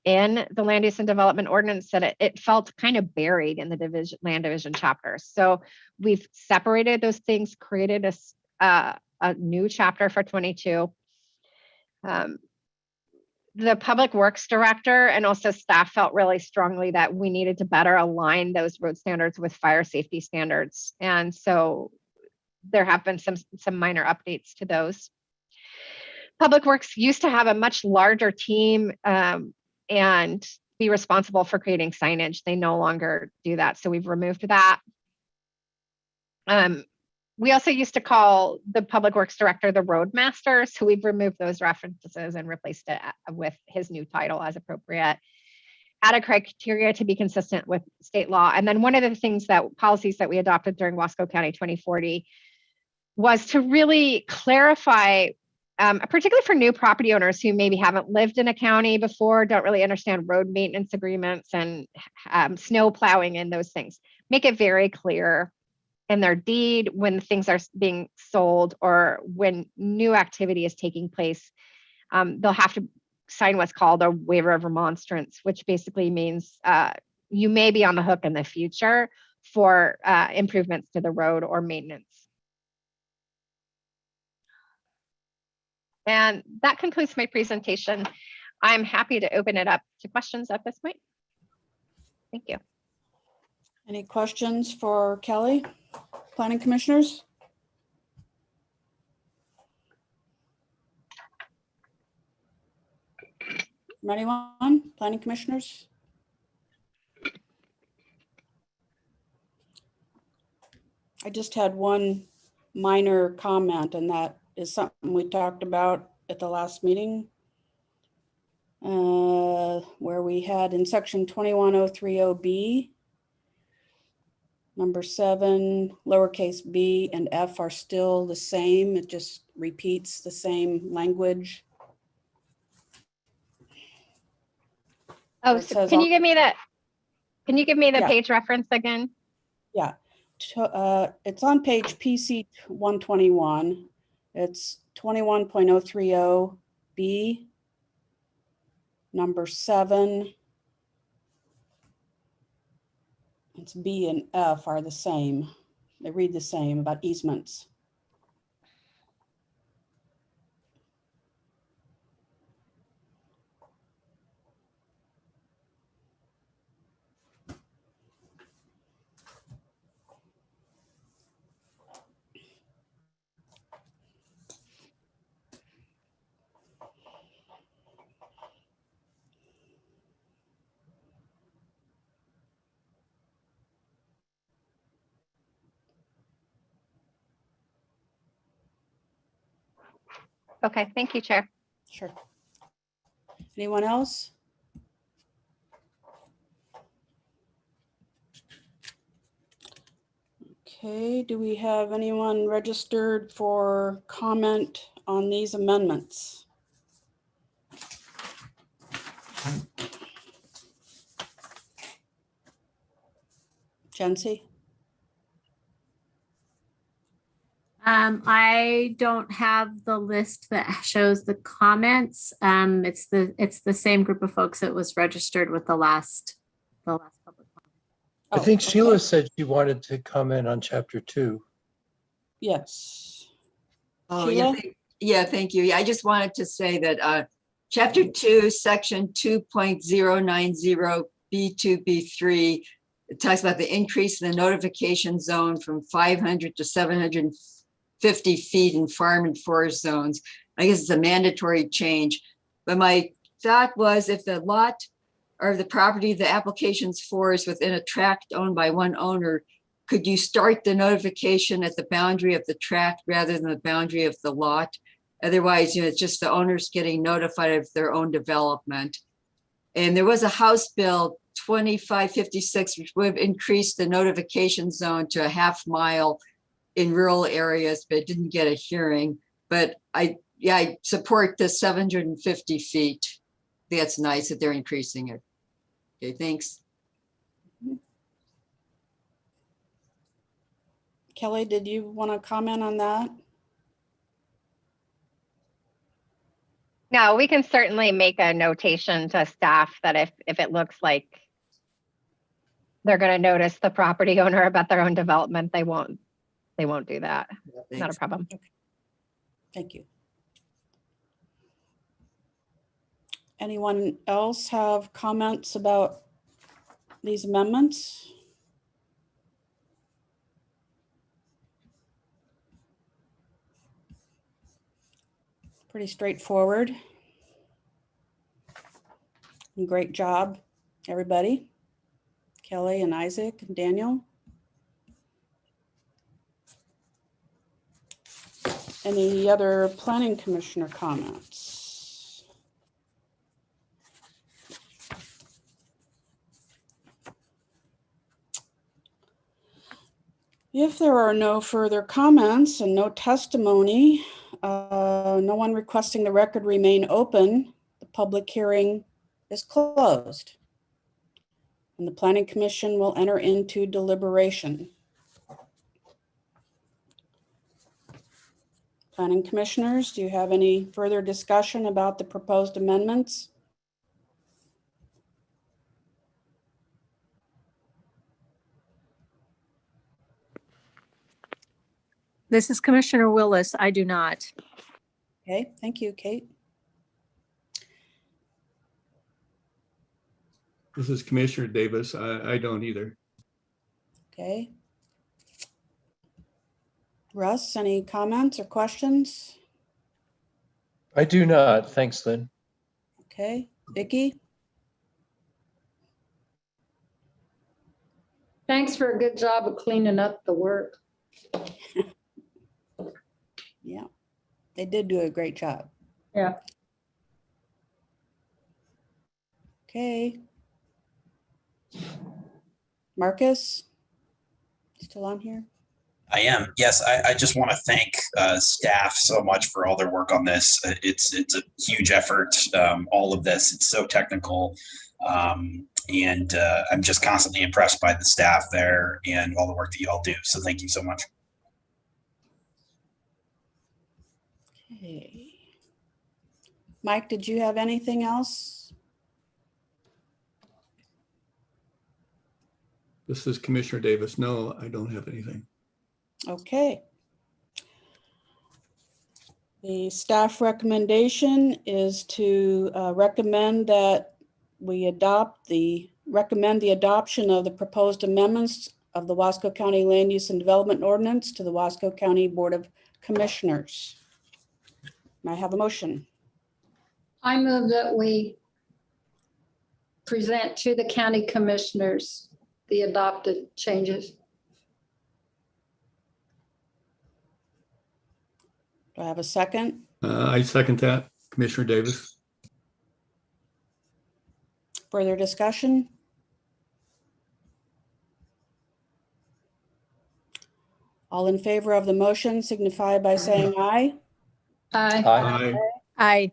in the land use and development ordinance, that it felt kind of buried in the land division chapter. So we've separated those things, created a new chapter for 22. The public works director and also staff felt really strongly that we needed to better align those road standards with fire safety standards. And so there have been some minor updates to those. Public works used to have a much larger team and be responsible for creating signage. They no longer do that. So we've removed that. We also used to call the public works director the roadmaster. So we've removed those references and replaced it with his new title as appropriate. Added criteria to be consistent with state law. And then one of the things policies that we adopted during Wasco County 2040 was to really clarify, particularly for new property owners who maybe haven't lived in a county before, don't really understand road maintenance agreements and snow plowing and those things. Make it very clear in their deed when things are being sold or when new activity is taking place. They'll have to sign what's called a waiver of remonstrance, which basically means you may be on the hook in the future for improvements to the road or maintenance. And that concludes my presentation. I'm happy to open it up to questions at this point. Thank you. Any questions for Kelly? Planning commissioners? Anyone? Planning commissioners? I just had one minor comment, and that is something we talked about at the last meeting, where we had in section 21030B, number 7, lowercase b and f are still the same. It just repeats the same language. Oh, so can you give me the Yeah. page reference again? Yeah, it's on page PC 121. It's 21.030B, number 7. It's B and F are the same. They read the same about easements. Okay, thank you, Chair. Sure. Anyone else? Okay, do we have anyone registered for comment on these amendments? Jency? I don't have the list that shows the comments. It's the same group of folks that was registered with the last public comment. I think okay. Sheila said she wanted to comment on chapter 2. Yes. Oh, Sheila? yeah, thank you. Yeah, I just wanted to say that chapter 2, section 2.090 B2, B3, it talks about the increase in the notification zone from 500 to 750 feet in farm and forest zones. I guess it's a mandatory change. But my thought was, if the lot or the property the application's for is within a tract owned by one owner, could you start the notification at the boundary of the tract rather than the boundary of the lot? Otherwise, it's just the owners getting notified of their own development. And there was a House Bill 2556, which would have increased the notification zone to a half mile in rural areas, but it didn't get a hearing. But I support the 750 feet. That's nice that they're increasing it. Okay, thanks. Kelly, did you want to comment on that? No, we can certainly make a notation to staff that if it looks like they're going to notice the property owner about their own development, they won't do that. Not a problem. Okay. Thank you. Anyone else have comments about these amendments? Pretty straightforward. And great job, everybody. Kelly and Isaac and Daniel. Any other planning commissioner comments? If there are no further comments and no testimony, no one requesting the record remain open, the public hearing is closed. And the Planning Commission will enter into deliberation. Planning commissioners, do you have any further discussion about the proposed amendments? This is Commissioner Willis. I do not. Okay, thank you, Kate. This is Commissioner Davis. I don't either. Okay. Russ, any comments or questions? I do not. Thanks, Lynn. Okay, Vicki? Thanks for a good job of cleaning up the work. Yeah, they did do a great job. Yeah. Okay. Marcus? Still on here? I am. Yes, I just want to thank staff so much for all their work on this. It's a huge effort, all of this. It's so technical. And I'm just constantly impressed by the staff there and all the work that you all do. So thank you so much. Okay. Mike, did you have anything else? This is Commissioner Davis. No, I don't have anything. Okay. The staff recommendation is to recommend that we recommend the adoption of the proposed amendments of the Wasco County Land Use and Development Ordinance to the Wasco County Board of Commissioners. May I have a motion? I move that we present to the county commissioners the adopted changes. Do I have a second? I second that, Commissioner Davis. Further discussion? All in favor of the motion signify by saying aye. Aye. Aye. Aye.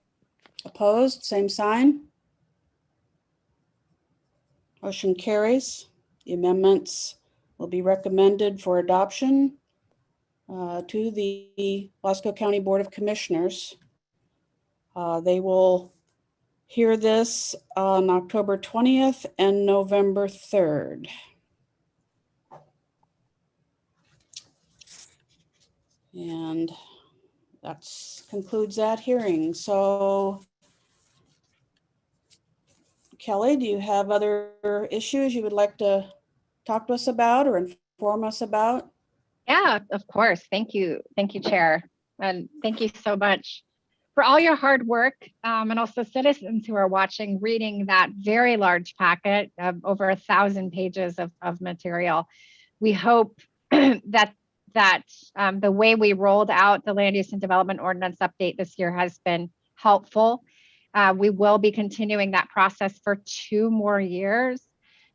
Opposed, same sign. Motion carries. The amendments will be recommended for adoption to the Wasco County Board of Commissioners. They will hear this on October 20th and November 3rd. And that concludes that hearing. So Kelly, do you have other issues you would like to talk to us about or inform us about? Yeah, of course. Thank you. Thank you, Chair. And thank you so much for all your hard work, and also citizens who are watching, reading that very large packet of over 1,000 pages of material. We hope that the way we rolled out the Land Use and Development Ordinance update this year has been helpful. We will be continuing that process for 2 more years.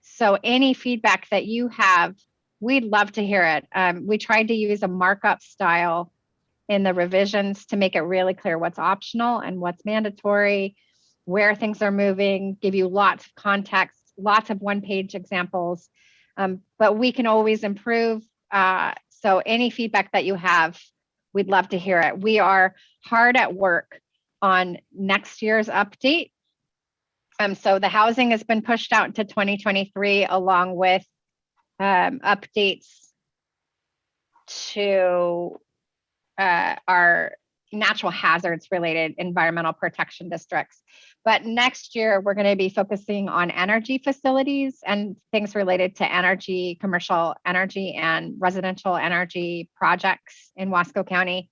So any feedback that you have, we'd love to hear it. We tried to use a markup style in the revisions to make it really clear what's optional and what's mandatory, where things are moving, give you lots of context, lots of one-page examples. But we can always improve. So any feedback that you have, we'd love to hear it. We are hard at work on next year's update. So the housing has been pushed out to 2023 along with updates to our natural hazards related environmental protection districts. But next year, we're going to be focusing on energy facilities and things related to energy, commercial energy and residential energy projects in Wasco County.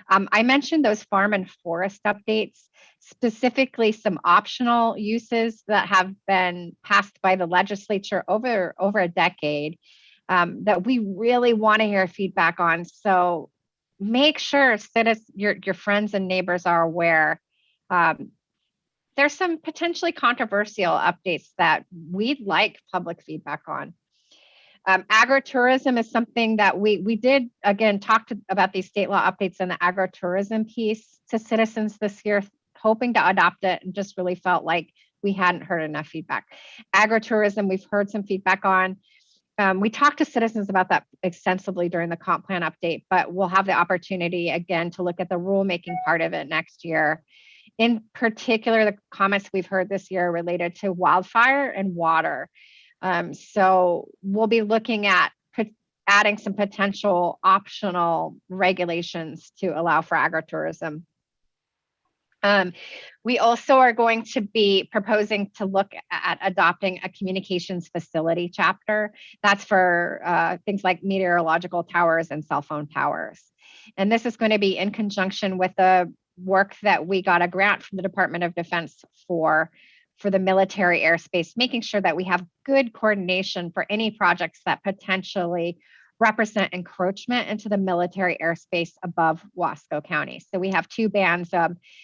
I mentioned those farm and forest updates, specifically some optional uses that have been passed by the legislature over a decade that we really want to hear feedback on. So make sure your friends and neighbors are aware. There's some potentially controversial updates that we'd like public feedback on. Agritourism is something that we did, again, about these state law updates and the agritourism piece to citizens this year, hoping to adopt it, and just really felt like we hadn't heard enough feedback. Agritourism, we've heard some feedback on. We talked to citizens about that extensively during the comp plan update, but we'll have the opportunity again to look at the rulemaking part of it next year. In particular, the comments we've heard this year related to wildfire and water. So we'll be looking at adding some potential optional regulations to allow for agritourism. We also are going to be proposing to look at adopting a communications facility chapter. That's for things like meteorological towers and cell phone towers. And this is going to be in conjunction with the work that we got a grant from the Department of Defense for the military airspace, making sure that we have good coordination for any projects that potentially represent encroachment into the military airspace above Wasco County. So we have two bands.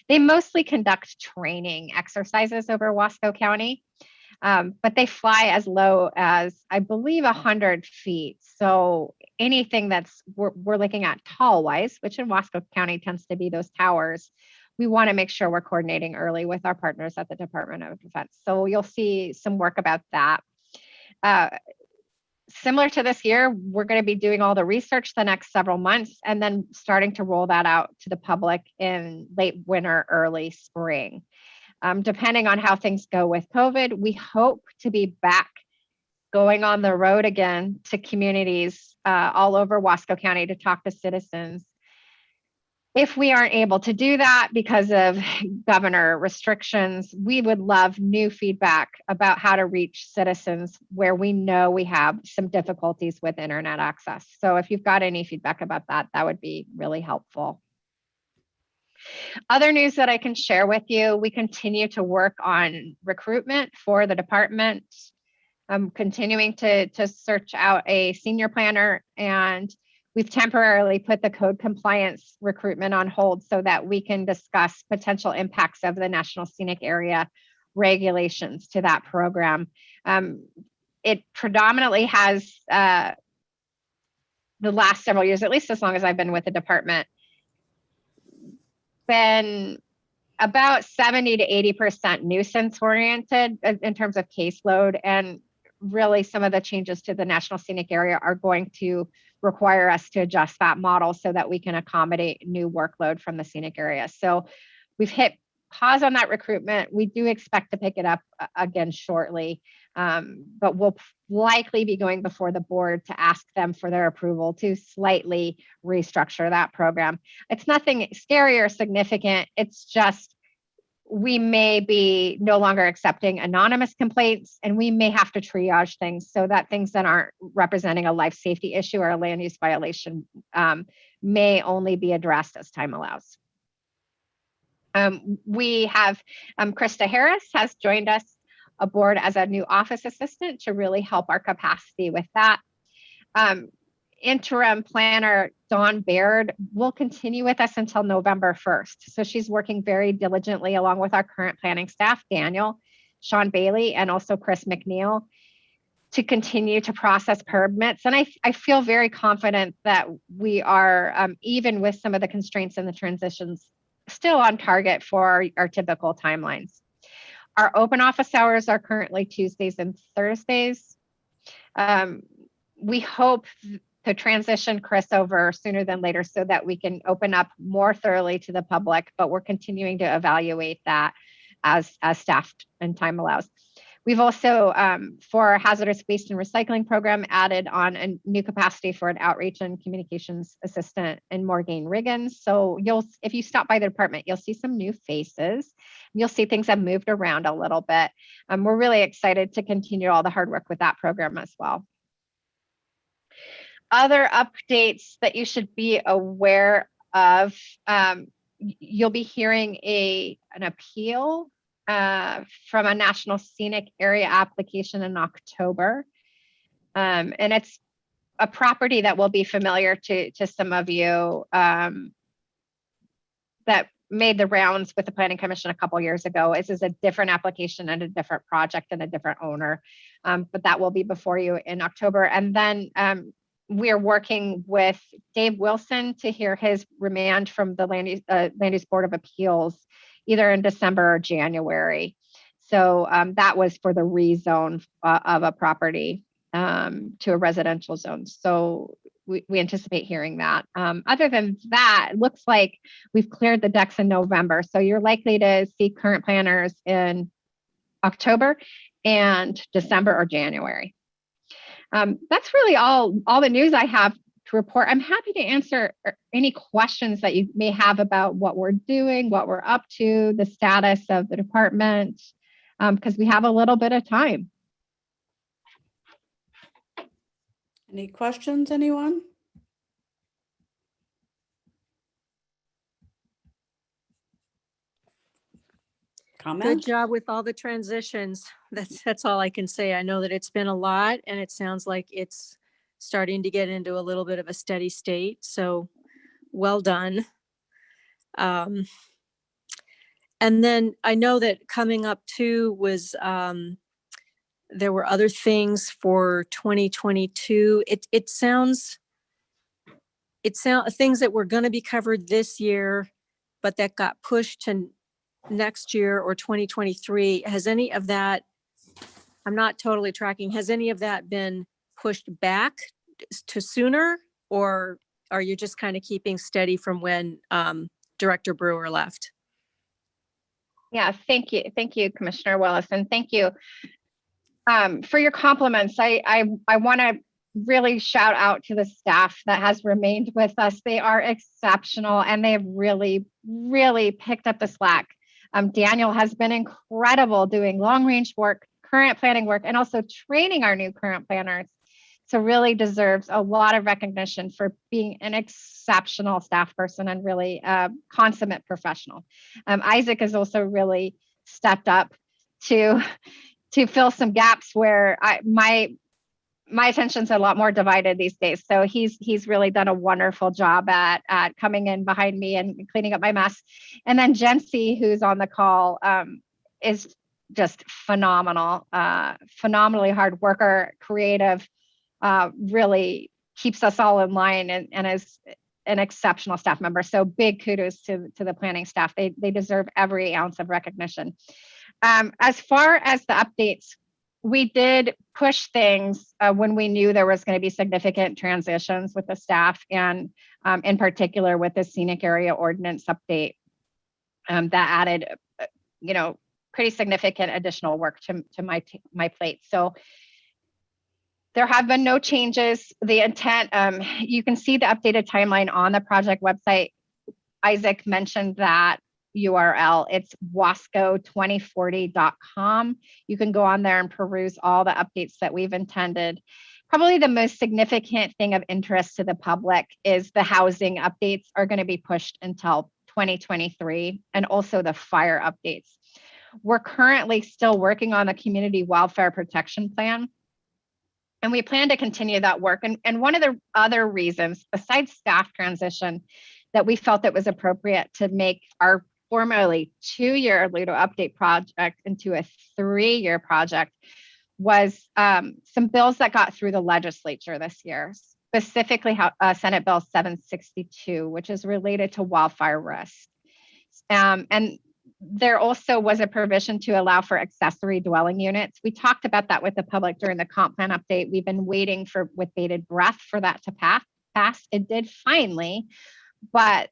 They mostly conduct training exercises over Wasco County, but they fly as low as, I believe, 100 feet. So anything we're looking at tall-wise, which in Wasco County tends to be those towers, we want to make sure we're coordinating early with our partners at the Department of Defense. So you'll see some work about that. Similar to this year, we're going to be doing all the research the next several months and then starting to roll that out to the public in late winter, early spring. Depending on how things go with COVID, we hope to be back going on the road again to communities all over Wasco County to talk to citizens. If we aren't able to do that because of governor restrictions, we would love new feedback about how to reach citizens where we know we have some difficulties with internet access. So if you've got any feedback about that, that would be really helpful. Other news that I can share with you, we continue to work on recruitment for the department. I'm continuing to search out a senior planner, and we've temporarily put the code compliance recruitment on hold so that we can discuss potential impacts of the National Scenic Area regulations to that program. It predominantly has, the last several years, at least as long as I've been with the department, been about 70 to 80% nuisance oriented in terms of caseload. And really some of the changes to the National Scenic Area are going to require us to adjust that model so that we can accommodate new workload from the scenic area. So we've hit pause on that recruitment. We do expect to pick it up again shortly, but we'll likely be going before the board to ask them for their approval to slightly restructure that program. It's nothing scary or significant. It's just we may be no longer accepting anonymous complaints, and we may have to triage things so that things that aren't representing a life safety issue or a land use violation may only be addressed as time allows. We have Krista Harris has joined us aboard as a new office assistant to really help our capacity with that. Interim planner Dawn Baird will continue with us until November 1st. So she's working very diligently along with our current planning staff, Daniel, Sean Bailey, and also Chris McNeil, to continue to process permits. And I feel very confident that we are, even with some of the constraints and the transitions, still on target for our typical timelines. Our open office hours are currently Tuesdays and Thursdays. We hope to transition Chris over sooner than later so that we can open up more thoroughly to the public, but we're continuing to evaluate that as staff and time allows. We've also, for our hazardous waste and recycling program, added on a new capacity for an outreach and communications assistant in Morgan Riggins. So if you stop by the department, you'll see some new faces. You'll see things have moved around a little bit. We're really excited to continue all the hard work with that program as well. Other updates that you should be aware of, you'll be hearing an appeal from a national scenic area application in October. And it's a property that will be familiar to some of you that made the rounds with the Planning Commission a couple years ago. This is a different application and a different project and a different owner, but that will be before you in October. And then we're working with Dave Wilson to hear his remand from the Land Use Board of Appeals, either in December or January. So that was for the rezone of a property to a residential zone. So we anticipate hearing that. Other than that, it looks like we've cleared the decks in November. So you're likely to see current planners in October and December or January. That's really all the news I have to report. I'm happy to answer any questions that you may have about what we're doing, what we're up to, the status of the department, because we have a little bit of time. Any questions, anyone? Comment? Good job with all the transitions. That's all I can say. I know that it's been a lot and it sounds like it's starting to get into a little bit of a steady state. So well done. And then I know that coming up too was, there were other things for 2022. It sounds things that were going to be covered this year, but that got pushed to next year or 2023. Has any of that, I'm not totally tracking, has any of that been pushed back to sooner, or are you just kind of keeping steady from when Director Brewer left? Yeah, thank you. Thank you, Commissioner Willis, and thank you for your compliments. I want to really shout out to the staff that has remained with us. They are exceptional and they have really, really picked up the slack. Daniel has been incredible doing long range work, current planning work, and also training our new current planners. So really deserves a lot of recognition for being an exceptional staff person and really consummate professional. Isaac has also really stepped up to fill some gaps where my attention's a lot more divided these days. So he's really done a wonderful job at coming in behind me and cleaning up my mess. And then Jency, who's on the call, is just phenomenal, phenomenally hard worker, creative, really keeps us all in line and is an exceptional staff member. So big kudos to the planning staff. They deserve every ounce of recognition. As far as the updates, we did push things when we knew there was going to be significant transitions with the staff and in particular with the scenic area ordinance update that added, pretty significant additional work to my plate. So there have been no changes. The intent, you can see the updated timeline on the project website. Isaac mentioned that URL. It's wasco2040.com. You can go on there and peruse all the updates that we've intended. Probably the most significant thing of interest to the public is the housing updates are going to be pushed until 2023, and also the fire updates. We're currently still working on the community wildfire protection plan, and we plan to continue that work. And one of the other reasons, besides staff transition, that we felt it was appropriate to make our formerly 2-year LUDO update project into a 3-year project was some bills that got through the legislature this year, specifically Senate Bill 762, which is related to wildfire risk. And there also was a provision to allow for accessory dwelling units. We talked about that with the public during the comp plan update. We've been waiting with bated breath for that to pass. It did finally, but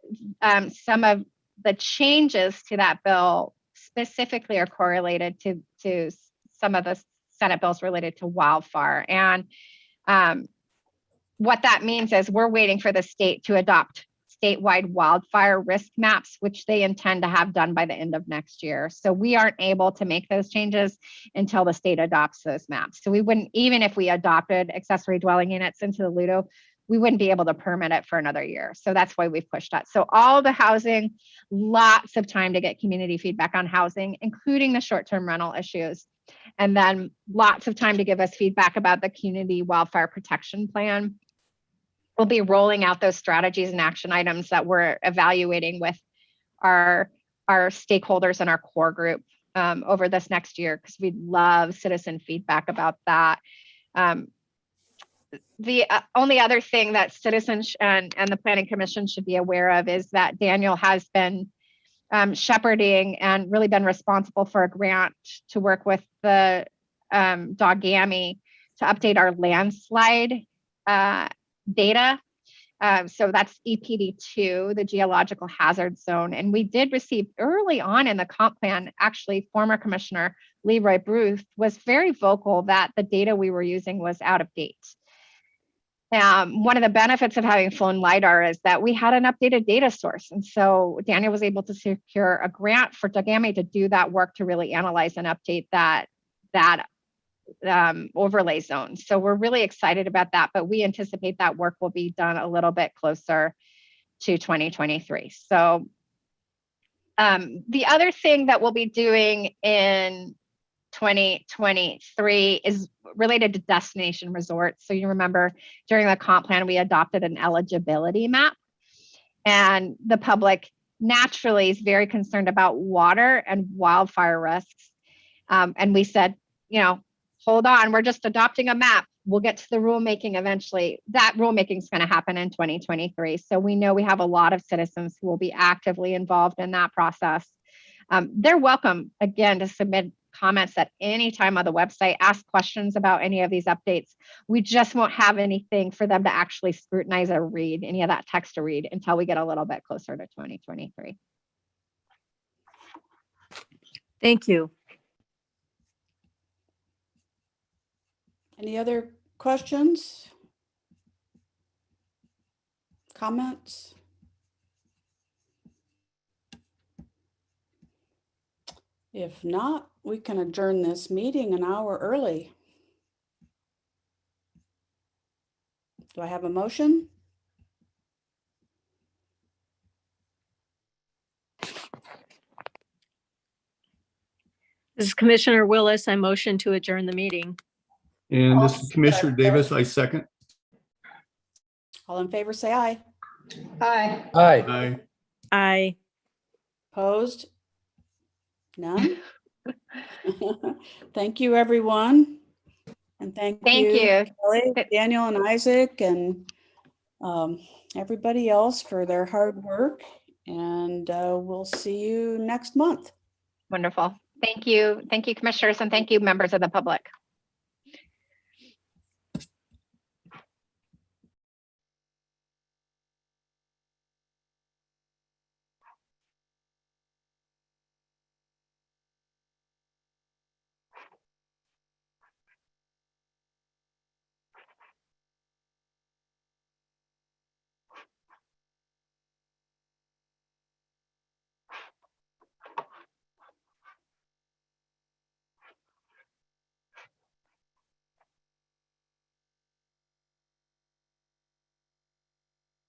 some of the changes to that bill specifically are correlated to some of the Senate bills related to wildfire. And what that means is we're waiting for the state to adopt statewide wildfire risk maps, which they intend to have done by the end of next year. So we aren't able to make those changes until the state adopts those maps. So we wouldn't, even if we adopted accessory dwelling units into the LUDO, we wouldn't be able to permit it for another year. So that's why we've pushed that. So all the housing, lots of time to get community feedback on housing, including the short-term rental issues. And then lots of time to give us feedback about the community wildfire protection plan. We'll be rolling out those strategies and action items that we're evaluating with our stakeholders and our core group over this next year, because we'd love citizen feedback about that. The only other thing that citizens and the Planning Commission should be aware of is that Daniel has been shepherding and really been responsible for a grant to work with the Dogami to update our landslide data. So that's EPD2, the geological hazard zone. And we did receive early on in the comp plan, actually former Commissioner Leroy Bruce was very vocal that the data we were using was out of date. One of the benefits of having flown LiDAR is that we had an updated data source. And so Daniel was able to secure a grant for Dogami to do that work to really analyze and update that overlay zone. So we're really excited about that, but we anticipate that work will be done a little bit closer to 2023. So the other thing that we'll be doing in 2023 is related to destination resorts. So you remember during the comp plan, we adopted an eligibility map, and the public naturally is very concerned about water and wildfire risks. And we said, hold on, we're just adopting a map. We'll get to the rulemaking eventually. That rulemaking is going to happen in 2023. So we know we have a lot of citizens who will be actively involved in that process. They're welcome, again, to submit comments at any time on the website, ask questions about any of these updates. We just won't have anything for them to actually scrutinize or read, any of that text to read, until we get a little bit closer to 2023. Thank you. Any other questions? Comments? If not, we can adjourn this meeting an hour early. Do I have a motion? This is Commissioner Willis. I motion to adjourn the meeting. And this is Commissioner Davis, I second. All in favor, say aye. Aye. Aye. Aye. Aye. Opposed? None? Thank you, everyone. And thank you, Kelly, Daniel, and Isaac, and everybody else for their hard work. And we'll see you next month. Wonderful. Thank you. Thank you, commissioners, and thank you, members of the public.